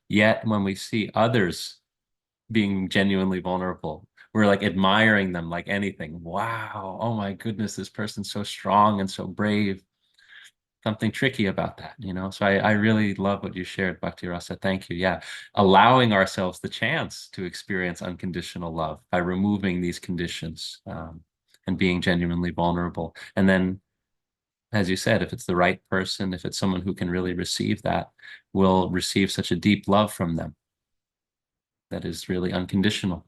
Yet when we see others being genuinely vulnerable, we're like admiring them like anything. Wow, oh my goodness, this person's so strong and so brave. Something tricky about that, So I really love what you shared, Bhakti Rasa. Thank you. Yeah. Allowing ourselves the chance to experience unconditional love by removing these conditions, and being genuinely vulnerable. And then, as you said, if it's the right person, if it's someone who can really receive that, will receive such a deep love from them that is really unconditional.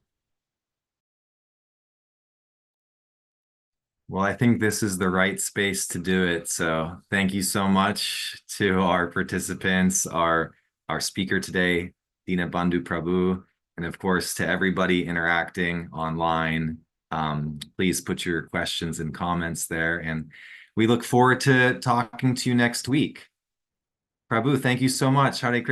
Well, I think this is the right space to do it. So thank you so much to our participants, our speaker today, Dina-bandhu Prabhu, and of course to everybody interacting online. Please put your questions and comments there, and we look forward to talking to you next week. Prabhu, thank you so much. Hare Krishna.